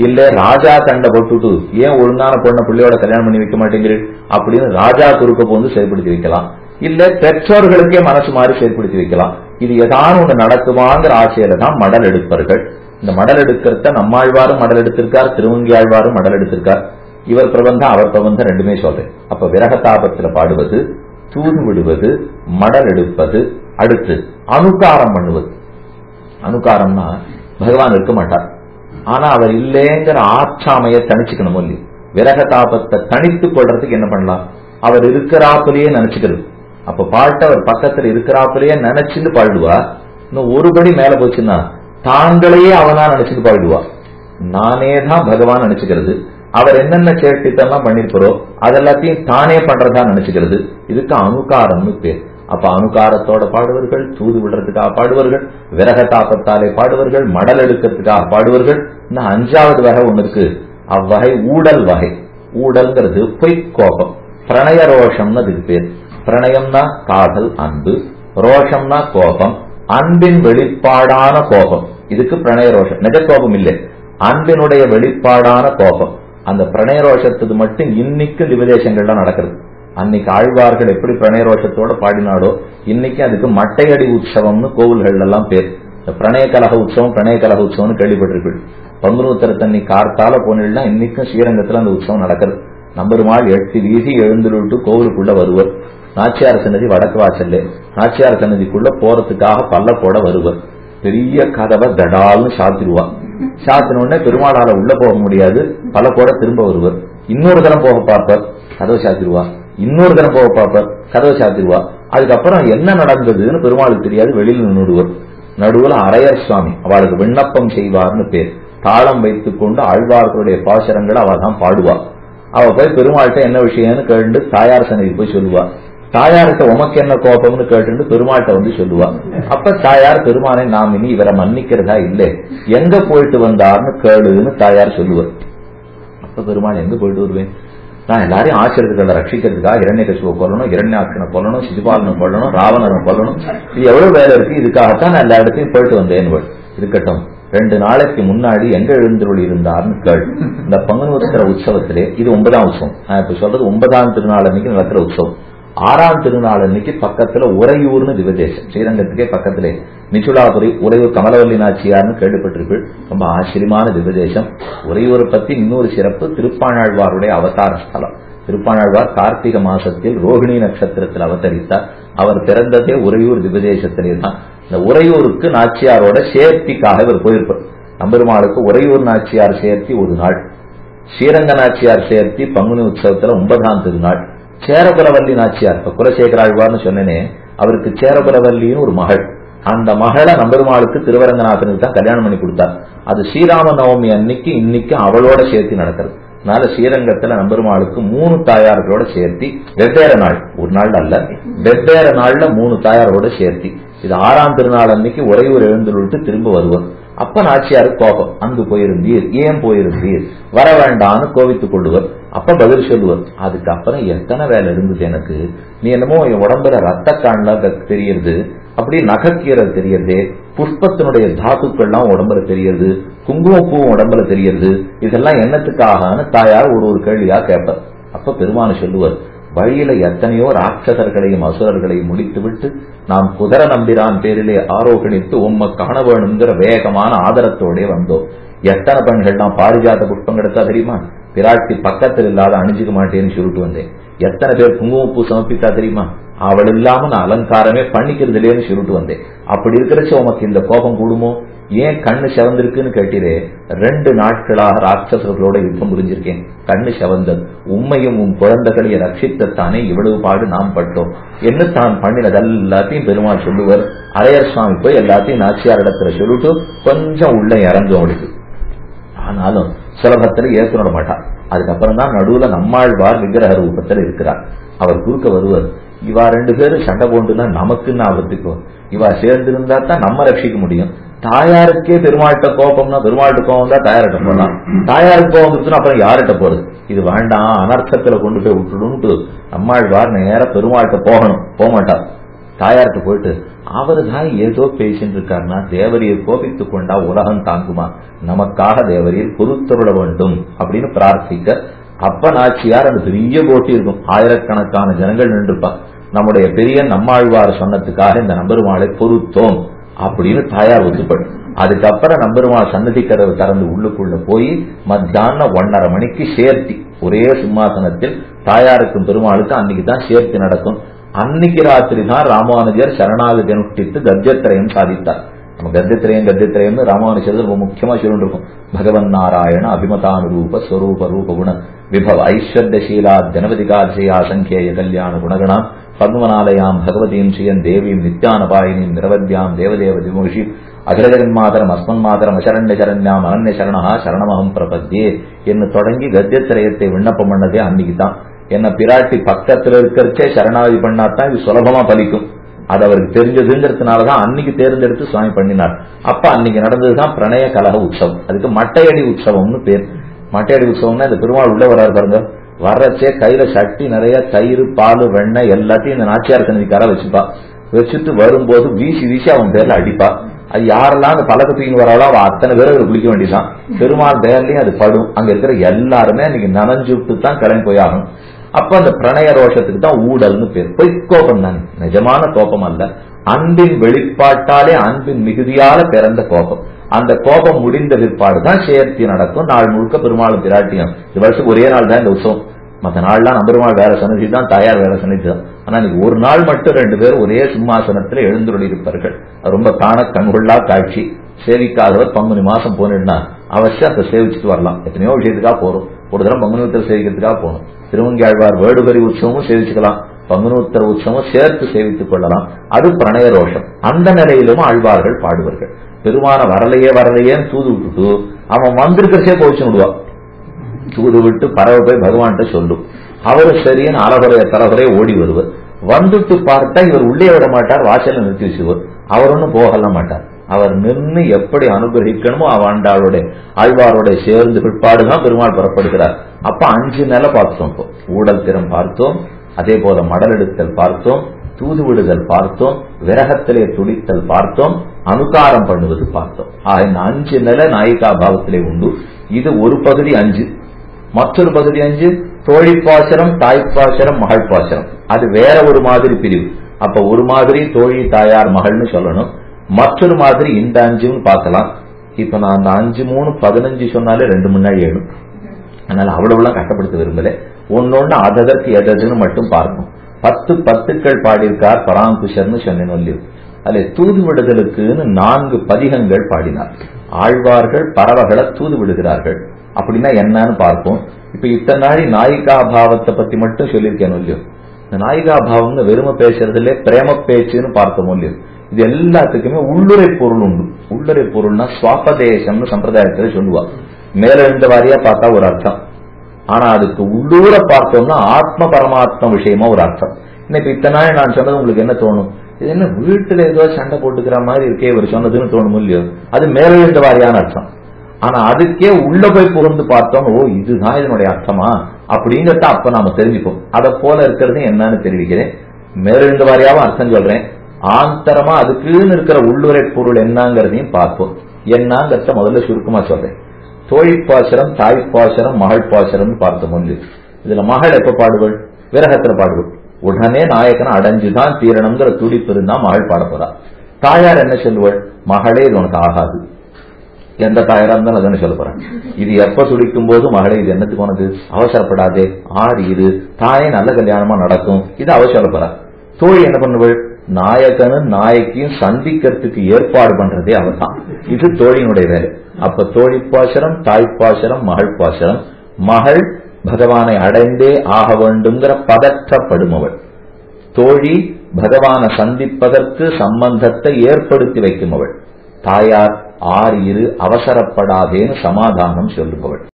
இல்ல ராஜா கண்டப்பட்டுட்டு ஏன் ஒழுங்கான பொண்ண பிள்ளையோட கல்யாணம் பண்ணி வைக்க மாட்டேங்கிறீர்கள் அப்படின்னு ராஜா குறுக்க போந்து செயல்படுத்தி வைக்கலாம். இல்ல பெற்றோர்களுக்கே மனசு மாறி செயல்படுத்தி வைக்கலாம். இது ஏதாவது ஒண்ணு நடக்குமாங்கிற ஆசையில தான் மடல் எடுப்பார்கள். இந்த மடல் எடுக்கிறத நம்மாழ்வாரும் மடல் எடுத்திருக்கார், திருவங்கி ஆழ்வாரும் மடல் எடுத்திருக்கார். இவர் பிரபந்தம் அவர் பிரபந்தம் ரெண்டுமே சொல்றேன். அப்ப விரகதாபத்துல பாடுவது, தூது விடுவது, மடல் எடுப்பது, அடுத்து அனுகாரம் பண்ணுவது. அனுகாரம்னா பகவான் இருக்க மாட்டார், ஆனா அவர் இல்லைங்கிற ஆற்றாமைய தனிச்சுக்கணும். இல்லையா, விரகதாபத்தை தனித்துக் கொள்றதுக்கு என்ன பண்ணலாம், அவர் இருக்கிறாப்பிலேயே நினைச்சுக்கிறது. அப்ப பாட்டு அவர் பக்கத்துல இருக்கிறாப்பிலேயே நினைச்சுட்டு பாடுவா. இன்னும் ஒருபடி மேல போச்சுன்னா தாங்களையே அவனா நினைச்சுட்டு பாடுவா. நானே தான் பகவான் நினைச்சுக்கிறது, அவர் என்னென்ன கேட்டுத்தெல்லாம் பண்ணிருக்கிறோ அதெல்லாத்தையும் தானே பண்றதா நினைச்சுக்கிறது. இதுக்கு அனுகாரம்னு பேர். அப்ப அனுகாரத்தோட பாடுவர்கள், தூது விடுறதுக்காக பாடுவர்கள், விரகதாபத்தாலே பாடுவர்கள், மடல் எடுக்கிறதுக்காக பாடுவர்கள். இன்னும் 5வது வகை ஒண்ணு இருக்கு, அவ்வகை ஊடல் வகை. ஊடல்ங்கிறது பொய்க்கோபம், பிரணய ரோஷம்னு அதுக்கு பேர். பிரணயம்னா காதல், அன்பு. ரோஷம்னா கோபம், அன்பின் வெளிப்பாடான கோபம். இதுக்கு பிரணய ரோஷம். நிஜ கோபம் இல்லை, அன்பினுடைய வெளிப்பாடான கோபம். அந்த பிரணய ரோஷத்துக்கு மட்டும் இன்னைக்கு விபதேசங்கள்லாம் நடக்கிறது. அன்னைக்கு ஆழ்வார்கள் எப்படி பிரணய ரோஷத்தோட பாடினாலோ இன்னைக்கு அதுக்கு மட்டையடி உற்சவம்னு கோவில்கள் எல்லாம் பேர். இந்த பிரணய கலக உற்சவம், பிரணய கலக உற்சவம்னு கேள்விப்பட்டிருக்கு. பங்குனூத்தர தண்ணி கார்த்தால போனா இன்னைக்கும் ஸ்ரீரங்கத்துல அந்த உற்சவம் நடக்கிறது. நம்பெருமாள் 8 வீதி எழுந்துட்டு கோவிலுக்குள்ள வருவர். நாச்சியார் சன்னதி வடக்கு வாசல்ல, நாச்சியார் சன்னதிக்குள்ள போறதுக்காக பல்ல போட வருவர். பெரிய கதவை தடால்னு சாத்திடுவா. சாத்தின உடனே பெருமாளால உள்ள போக முடியாது, பல போட திரும்ப வருவர். இன்னொரு தரம் போக பார்ப்பார், கதவை சாத்திடுவா. இன்னொரு தரம் போக பார்ப்பார், கதவை சாத்திடுவா. அதுக்கப்புறம் என்ன நடந்ததுன்னு பெருமாளுக்கு தெரியாது, வெளியில் நின்றுடுவர். நடுவுல அரையர் சுவாமி அவளுக்கு விண்ணப்பம் செய்வார்னு பேர். தாளம் வைத்துக் கொண்டு ஆழ்வார்களுடைய பாசுரங்களை அவள் தான் பாடுவா. அவ போய் பெருமாள்கிட்ட என்ன விஷயம்னு கேட்டு தாயார் சன்னதிக்கு போய் சொல்லுவா. தாயார்கிட்ட உமக்கு என்ன கோபம்னு கேட்டு பெருமாள்கிட்ட வந்து சொல்லுவா. அப்ப தாயார் பெருமானை நாம் இனி இவரை மன்னிக்கிறதா இல்லை, எங்க போயிட்டு வந்தார்னு கேளுன்னு தாயார் சொல்லுவார். அப்ப பெருமாள் எங்க போயிட்டு வருவேன், நான் எல்லாரையும் ஆச்சரியத்துக்களை ரட்சிக்கிறதுக்காக இரண்யகசிபை கொல்லணும், இரண்யாட்சனை கொல்லணும், சிசுபாலனை கொல்லணும், ராவணனை கொல்லணும், இது எவ்வளவு வேலை இருக்கு, இதுக்காகத்தான் நான் எல்லா இடத்தையும் போயிட்டு வந்தேன். இருக்கட்டும், 2 நாளைக்கு முன்னாடி எங்க எழுந்தருள் இருந்தார்னு கேள். இந்த பங்குனூத்திர உற்சவத்திலே, இது 9ஆம் உற்சவம், நான் இப்ப சொல்றது 9ஆம் திருநாள் அன்னைக்கு நடக்கிற உற்சவம். 6ஆம் திருநாள் அன்னைக்கு பக்கத்துல உறையூர்னு திவதேசம், ஸ்ரீரங்கத்துக்கே பக்கத்திலே நிச்சுலாபுரி, உறையூர் கமலவல்லி நாச்சியார்னு கேள்விப்பட்டிருக்கு. ரொம்ப ஆச்சரியமான திவதேசம். உறையூரை பத்தி இன்னொரு சிறப்பு, திருப்பாணாழ்வாருடைய அவதார ஸ்தலம். திருப்பாணாழ்வார் கார்த்திகை மாசத்தில் ரோகிணி நட்சத்திரத்தில் அவதரித்தார். அவர் பிறந்ததே உறையூர் திவ்யதேசத்திலே தான். இந்த உறையூருக்கு நாச்சியாரோட சேர்த்திக்காக இவர் போயிருப்பார். நம்பெருமாளுக்கு உறையூர் நாச்சியார் சேர்த்தி ஒரு நாள், ஸ்ரீரங்க நாச்சியார் சேர்த்தி பங்குனி உற்சவத்துல 9ஆம் திருநாள், சேரபுரவல்லி நாச்சியார் இப்ப குலசேகராழ்வார்னு சொன்னேனே, அவருக்கு சேரபுரவல்லின்னு ஒரு மகள். அந்த மகளை நம்பெருமாளுக்கு திருவரங்கநாதனுக்கு தான் கல்யாணம் பண்ணி கொடுத்தார். அது ஸ்ரீராம நவமி அன்னைக்கு இன்னைக்கு அவளோட சேர்த்தி நடக்கிறது. அதனால ஸ்ரீரங்கத்துல நம்பெருமாளுக்கு 3 தாயார்களோட சேர்த்தி, வெவ்வேறு நாள், ஒரு நாள் அல்ல, வெவ்வேறு நாள்ல 3 தாயாரோட சேர்த்தி. இது 6ஆம் திருநாள் அன்னைக்கு உறையூர் எழுந்துள்ளிட்டு திரும்ப வருவார். அப்ப நாச்சியாருக்கு கோபம், அங்கு போயிருந்தீர், ஏன் போயிருந்தீர், வர வேண்டான்னு கோவித்துக் கொள்ளுவர். அப்ப பதில் சொல்லுவர், அதுக்கப்புறம் எத்தனை வேலை இருந்தது எனக்கு, நீ என்னமோ என் உடம்புல ரத்த காணல தெரியுது, அப்படி நகைக்கீரை தெரியறது, புஷ்பத்தினுடைய தாத்துக்கள்லாம் உடம்புல தெரியுது, குங்குமப்பூவும் உடம்புல தெரியுது, இதெல்லாம் என்னத்துக்காகனு தாயார் ஒரு கேள்வியா கேட்பார். அப்ப பெருமானு சொல்லுவார், வழியில எத்தனையோ ராட்சசர்களையும் அசுரர்களையும் முடித்துவிட்டு நாம் குதிர நம்பிரான் பேரிலே ஆரோகணித்து உம்மை காண வேணுங்கிற வேகமான ஆதரத்தோட வந்தோம். எத்தனை பெண்கள்லாம் பாரிஜாத புஷ்பம் கிடைச்சா தெரியுமா, பிராட்டி பக்கத்தில் இல்லாத அணிஞ்சுக்க மாட்டேன்னு சொல்லிட்டு வந்தேன். எத்தனை பேர் குங்குமப்பூ சமர்ப்பித்தா தெரியுமா, அவள் இல்லாம நான் அலங்காரமே பண்ணிக்கிறது இல்லையேன்னு சொல்லிட்டு வந்தேன். அப்படி இருக்கிறச்ச உமக்கு இந்த கோபம் கூடுமோ, ஏன் கண்ணு செவந்திருக்குன்னு கேட்டீரே, 2 நாட்களாக ராட்சசர்களோட யுத்தம் புரிஞ்சிருக்கேன், கண்ணு செவந்தது, உண்மையும் உன் குழந்தைகளை ரட்சித்தத்தானே இவ்வளவு பாடு நாம் பட்டோம் என்று தான் பண்ணினது எல்லாத்தையும் பெருமாள் சொல்லுவர். அரையர் சுவாமி போய் எல்லாத்தையும் நாச்சியார் இடத்துல சொல்லிட்டு கொஞ்சம் உள்ள இறங்க முடியுது. ஆனாலும் சுலபத்துல ஏற்றுட மாட்டார். அதுக்கப்புறம் தான் நடுவுல நம்மாழ்வார் விக்கிரக ரூபத்தில் இருக்கிறார். அவர் குறுக்க வருவர், இவா 2 பேரும் சண்டை போண்டுன்னா நமக்குன்னு ஆபத்துக்கும், இவா சேர்ந்திருந்தா தான் நம்ம ரட்சிக்க முடியும். தாயாருக்கே பெருமாள்கிட்ட கோபம்னா, பெருமாள்கிட்ட கோபம் தான் தாயார்கிட்ட போடலாம், தாயாருக்கு கோபம் இருக்குன்னா அப்புறம் யார்கிட்ட போறது, இது வேண்டாம், அனர்த்தத்துல கொண்டு போய் விட்டுடும்ட்டு நம்மாழ்வார் நேர பெருமாள்கிட்ட போகணும், போக மாட்டார். தாயார்கிட்ட போயிட்டு, அவரு தான் ஏதோ பேசிட்டு இருக்காருன்னா தேவரீர் கோபித்துக் கொண்டா உலகம் தாங்குமா, நமக்காக தேவரீர் பொறுத்தருள வேண்டும் அப்படின்னு பிரார்த்திக்க. அப்ப நாச்சியார் அந்த பெரிய போட்டி இருக்கும், ஆயிரக்கணக்கான ஜனங்கள் நின்றுப்பார். நம்முடைய பெரிய நம்மாழ்வார் சொன்னதுக்காக இந்த நம்பெருமாளை பொறுத்தோம் அப்படின்னு தாயார் ஒத்துப்படும். அதுக்கப்புறம் நம்பெருமாள் சன்னதி கதவு திறந்து உள்ளுக்குள்ள போய் மத்தியானம் 1:30 மணிக்கு சேர்த்தி ஒரே சிம்மாசனத்தில் தாயாருக்கும் பெருமாளுக்கும் அன்னைக்கு தான் சேர்த்தி நடக்கும். அன்னைக்கு ராத்திரி தான் ராமானுஜர் சரணாகதி அனுஷ்டித்து கத்தியத்திரயம் சாதித்தார். நம்ம கத்தியத்திரயம் ராமானுஜர் ரொம்ப முக்கியமா சொல்லிட்டு இருக்கும். பகவன் நாராயண அபிமதானுரூப ஸ்வரூப ரூப குண விபவ ஐஸ்வர்யசீலா ஜனவதிகாசயா சங்கேய கல்யாண குணகணாம் பத்மநாலயாம் பகவதீம் ஸ்ரீயன் தேவீம் நித்யானபாயினீம் நிரவத்யாம் தேவதேவ திமுஷி அகிரஜன் மாதரம் அஸ்மன் மாதரம் அசரண்ய சரண்யாம் அனன்ய சரணா சரணமகம் பிரபத்தியே என்று தொடங்கி கத்தியத்திரயத்தை விண்ணப்பம் பண்ணதே அன்னைக்கு தான். என்ன பிராட்டி பக்கத்துல இருக்கிறச்சே சரணாகதி பண்ணாதான் இது சுலபமா பலிக்கும். அது அவருக்கு தெரிஞ்சதுங்கிறதுனாலதான் அன்னைக்கு தேர்ந்தெடுத்து சுவாமி பண்ணினார். அப்ப அன்னைக்கு நடந்ததுதான் பிரணய கலக உற்சவம். அதுக்கு மட்டையடி உற்சவம்னு பேர். மட்டையடி உற்சவம்னா இந்த பெருமாள் உள்ள வராரு பாருங்க, வர்றச்சே கையில சட்டி நிறைய தயிர் பால் வெண்ணெய் எல்லாத்தையும் இந்த நாச்சியார் சன்னதிக்கார வச்சுப்பா. வச்சுட்டு வரும்போது வீசி வீசி அவன் பேர்ல அடிப்பா. அது யாரெல்லாம் அந்த பழக்க தூக்கி வராளோ அவ அத்தனை பேர் அதை குளிக்க வேண்டியதான். பெருமாள் பேர்லயும் அது படும். அங்க இருக்கிற எல்லாருமே அன்னைக்கு நனைஞ்சு விட்டு தான் கிளம்பி போயாகணும். அப்ப அந்த பிரணய ரோஷத்துக்கு தான் ஊடல்னு பேர். பொய்க்கோபம் தான், நிஜமான கோபம் அல்ல. அன்பின் வெளிப்பாட்டாலே அன்பின் மிகுதியால பிறந்த கோபம். அந்த கோபம் முடிந்த பிற்பாடுதான் சேர்த்தி நடக்கும். நாள் முழுக்க பெருமாளும் பிராட்டியும் இந்த வருஷத்துக்கு ஒரே நாள் தான் இந்த உற்சவம். மற்ற நாள்லாம் நம்பெருமாள் வேற சன்னதி தான், தாயார் வேற சன்னதி தான். ஆனா இன்னைக்கு ஒரு நாள் மட்டும் 2 பேர் ஒரே சிம்மாசனத்துல எழுந்துள்ளி இருப்பார்கள். அது ரொம்ப காண கண்கொள்ளா காட்சி. சேவிக்காதவர் பங்குனி மாசம் போனிடுனா அவசியம் அதை சேவிச்சுட்டு வரலாம். எத்தனையோ விஷயத்துக்காக போறோம். ஒரு தரம் பங்குனி உத்தர சேவிக்கிறதுக்காக போகணும். திருவங்கியாழ்வார் வேடுபரி உற்சவமும் சேவிச்சுக்கலாம், பங்குனி உத்தர உற்சவமும் சேர்த்து சேவித்துக் கொள்ளலாம். அது பிரணய ரோஷம். அந்த நிலையிலும் ஆழ்வார்கள் பாடுவார்கள். பெருமான வரலையேன்னு தூது விட்டுட்டு அவன் வந்திருக்கிறச்சே போச்சு விடுவான். தூது விட்டு பறவை போய் பகவான்கிட்ட சொல்லும். அவரு சரின்னு அறகுறைய தரகுறைய ஓடி வருவர். வந்துட்டு பார்த்தா இவர் உள்ளே விட மாட்டார், வாசல்ல நிறுத்தி வச்சுவர். அவர் ஒன்னும் போகல மாட்டார். அவர் நின்று எப்படி அனுகிரகிக்கணுமோ ஆண்டாளுடைய ஆழ்வாரோட சேர்ந்து பிற்பாடுதான் பெருமாள் புறப்படுகிறார். அப்ப 5 நிலை பார்த்தோம். இப்போ ஊடல் திறம் பார்த்தோம், அதே போல மடல் எடுத்தல் பார்த்தோம், தூது விடுதல் பார்த்தோம், விரகத்திலே துடித்தல் பார்த்தோம், அனுகாரம் பண்ணுவது பார்த்தோம். இந்த 5 நிலை நாயிகா பாவத்திலே உண்டு. இது ஒரு பகுதி 5. மற்றொரு பகுதி 5 தோழிப்பாசரம், தாய்ப்பாசரம், மகள் பாசரம். அது வேற ஒரு மாதிரி பிரிவு. அப்ப ஒரு மாதிரி தோழி தாயார் மகள்னு சொல்லணும், மற்றொரு மாதிரி இந்த 5 பார்க்கலாம். இப்ப நான் அந்த 5 3 15 சொன்னாலே 2 முன்னாடி 7. அதனால அவ்வளவுலாம் கஷ்டப்படுத்த விரும்பல. ஒன்னொன்னு அதற்கு எததுன்னு மட்டும் பார்க்கணும். 10 பத்துக்கள் பாடியிருக்கார் பராங்குஷர்னு சொன்னேன் இல்லையோ. அதில் தூது விடுதலுக்குன்னு 4 பதிகங்கள் பாடினார். ஆழ்வார்கள் பறவைகளை தூது விடுகிறார்கள் அப்படின்னா என்னன்னு பார்ப்போம். இப்ப இத்தனை நாளை நாயிகா பாவத்தை பத்தி மட்டும் சொல்லியிருக்கேன் இல்லையோ. இந்த நாயிகா பாவம்னு வெறுமை பேசுறதுல பிரேம பேச்சுன்னு பார்த்தோம் இல்லையோ. இது எல்லாத்துக்குமே உள்ளுரை பொருள் உண்டு. உள்ளுரை பொருள்னா சுவாபதேசம்னு சம்பிரதாயத்துல சொல்லுவா. மேலெழுந்த வாரியா பார்த்தா ஒரு அர்த்தம், ஆனா அதுக்கு உள்ளூர பார்த்தோம்னா ஆத்ம பரமாத்ம விஷயமா ஒரு அர்த்தம். இன்னைக்கு இத்தனை நாள் நான் சொன்னது உங்களுக்கு என்ன தோணும்? இது என்ன வீட்டுல ஏதோ சண்டை போட்டுக்கிற மாதிரி இருக்கே இவர் சொன்னதுன்னு தோணும் இல்லையோ. அது மேலெழுந்த வாரியான அர்த்தம். ஆனா அதுக்கே உள்ள போய் புகுந்து பார்த்தோம், ஓ இதுதான் இதனுடைய அர்த்தமா அப்படிங்கறத அப்ப நாம தெரிஞ்சுப்போம். அதை போல இருக்கிறது என்னன்னு தெரிவிக்கிறேன். மேலெழுந்த வாரியாவும் அர்த்தம் சொல்றேன், ஆந்தரமா அதுக்குன்னு இருக்கிற உள்ளுரை பொருள் என்னங்கிறதையும் பார்ப்போம். என்னங்கிறத முதல்ல சுருக்கமா சொல்றேன். தோழிப்பாசரம், தாய்ப்பாசரம், மகள் பாசரம் பார்த்தோம். இதுல மகள் எப்ப பாடுவள்? விரகத்துல பாடுவள். உடனே நாயக்கனை அடைஞ்சுதான் தீரணுங்கிற துடிப்பு இருந்தா மகள் பாட போறா. தாயார் என்ன சொல்லுவள்? மகளே இது உனக்கு ஆகாது. எந்த தாயாரா இருந்தாலும் அதுன்னு சொல்ல போறேன். இது எப்ப துடிக்கும் போது மகளே இது என்னத்துக்கு உனக்கு, அவசரப்படாதே, ஆடி இரு, தாயே நல்ல கல்யாணமா நடக்கும், இது அவ சொல்ல போறா. தோழி என்ன பண்ணுவள்? நாயகனும் நாயக்கியும் சந்திக்கிறதுக்கு ஏற்பாடு பண்றதே அவதான். இது தோழியினுடைய வேலை. அப்ப தோழி பாசரம், தாய்ப்பாசரம், மகள் பாசரம். மகள் பகவானை அடைந்தே ஆக வேண்டும்ங்கிற பதற்றப்படுமவள். தோழி பகவானை சந்திப்பதற்கு சம்பந்தத்தை ஏற்படுத்தி வைக்குமவள். தாயார் ஆறு இரு, அவசரப்படாதேன்னு சமாதானம் சொல்லுபவள்.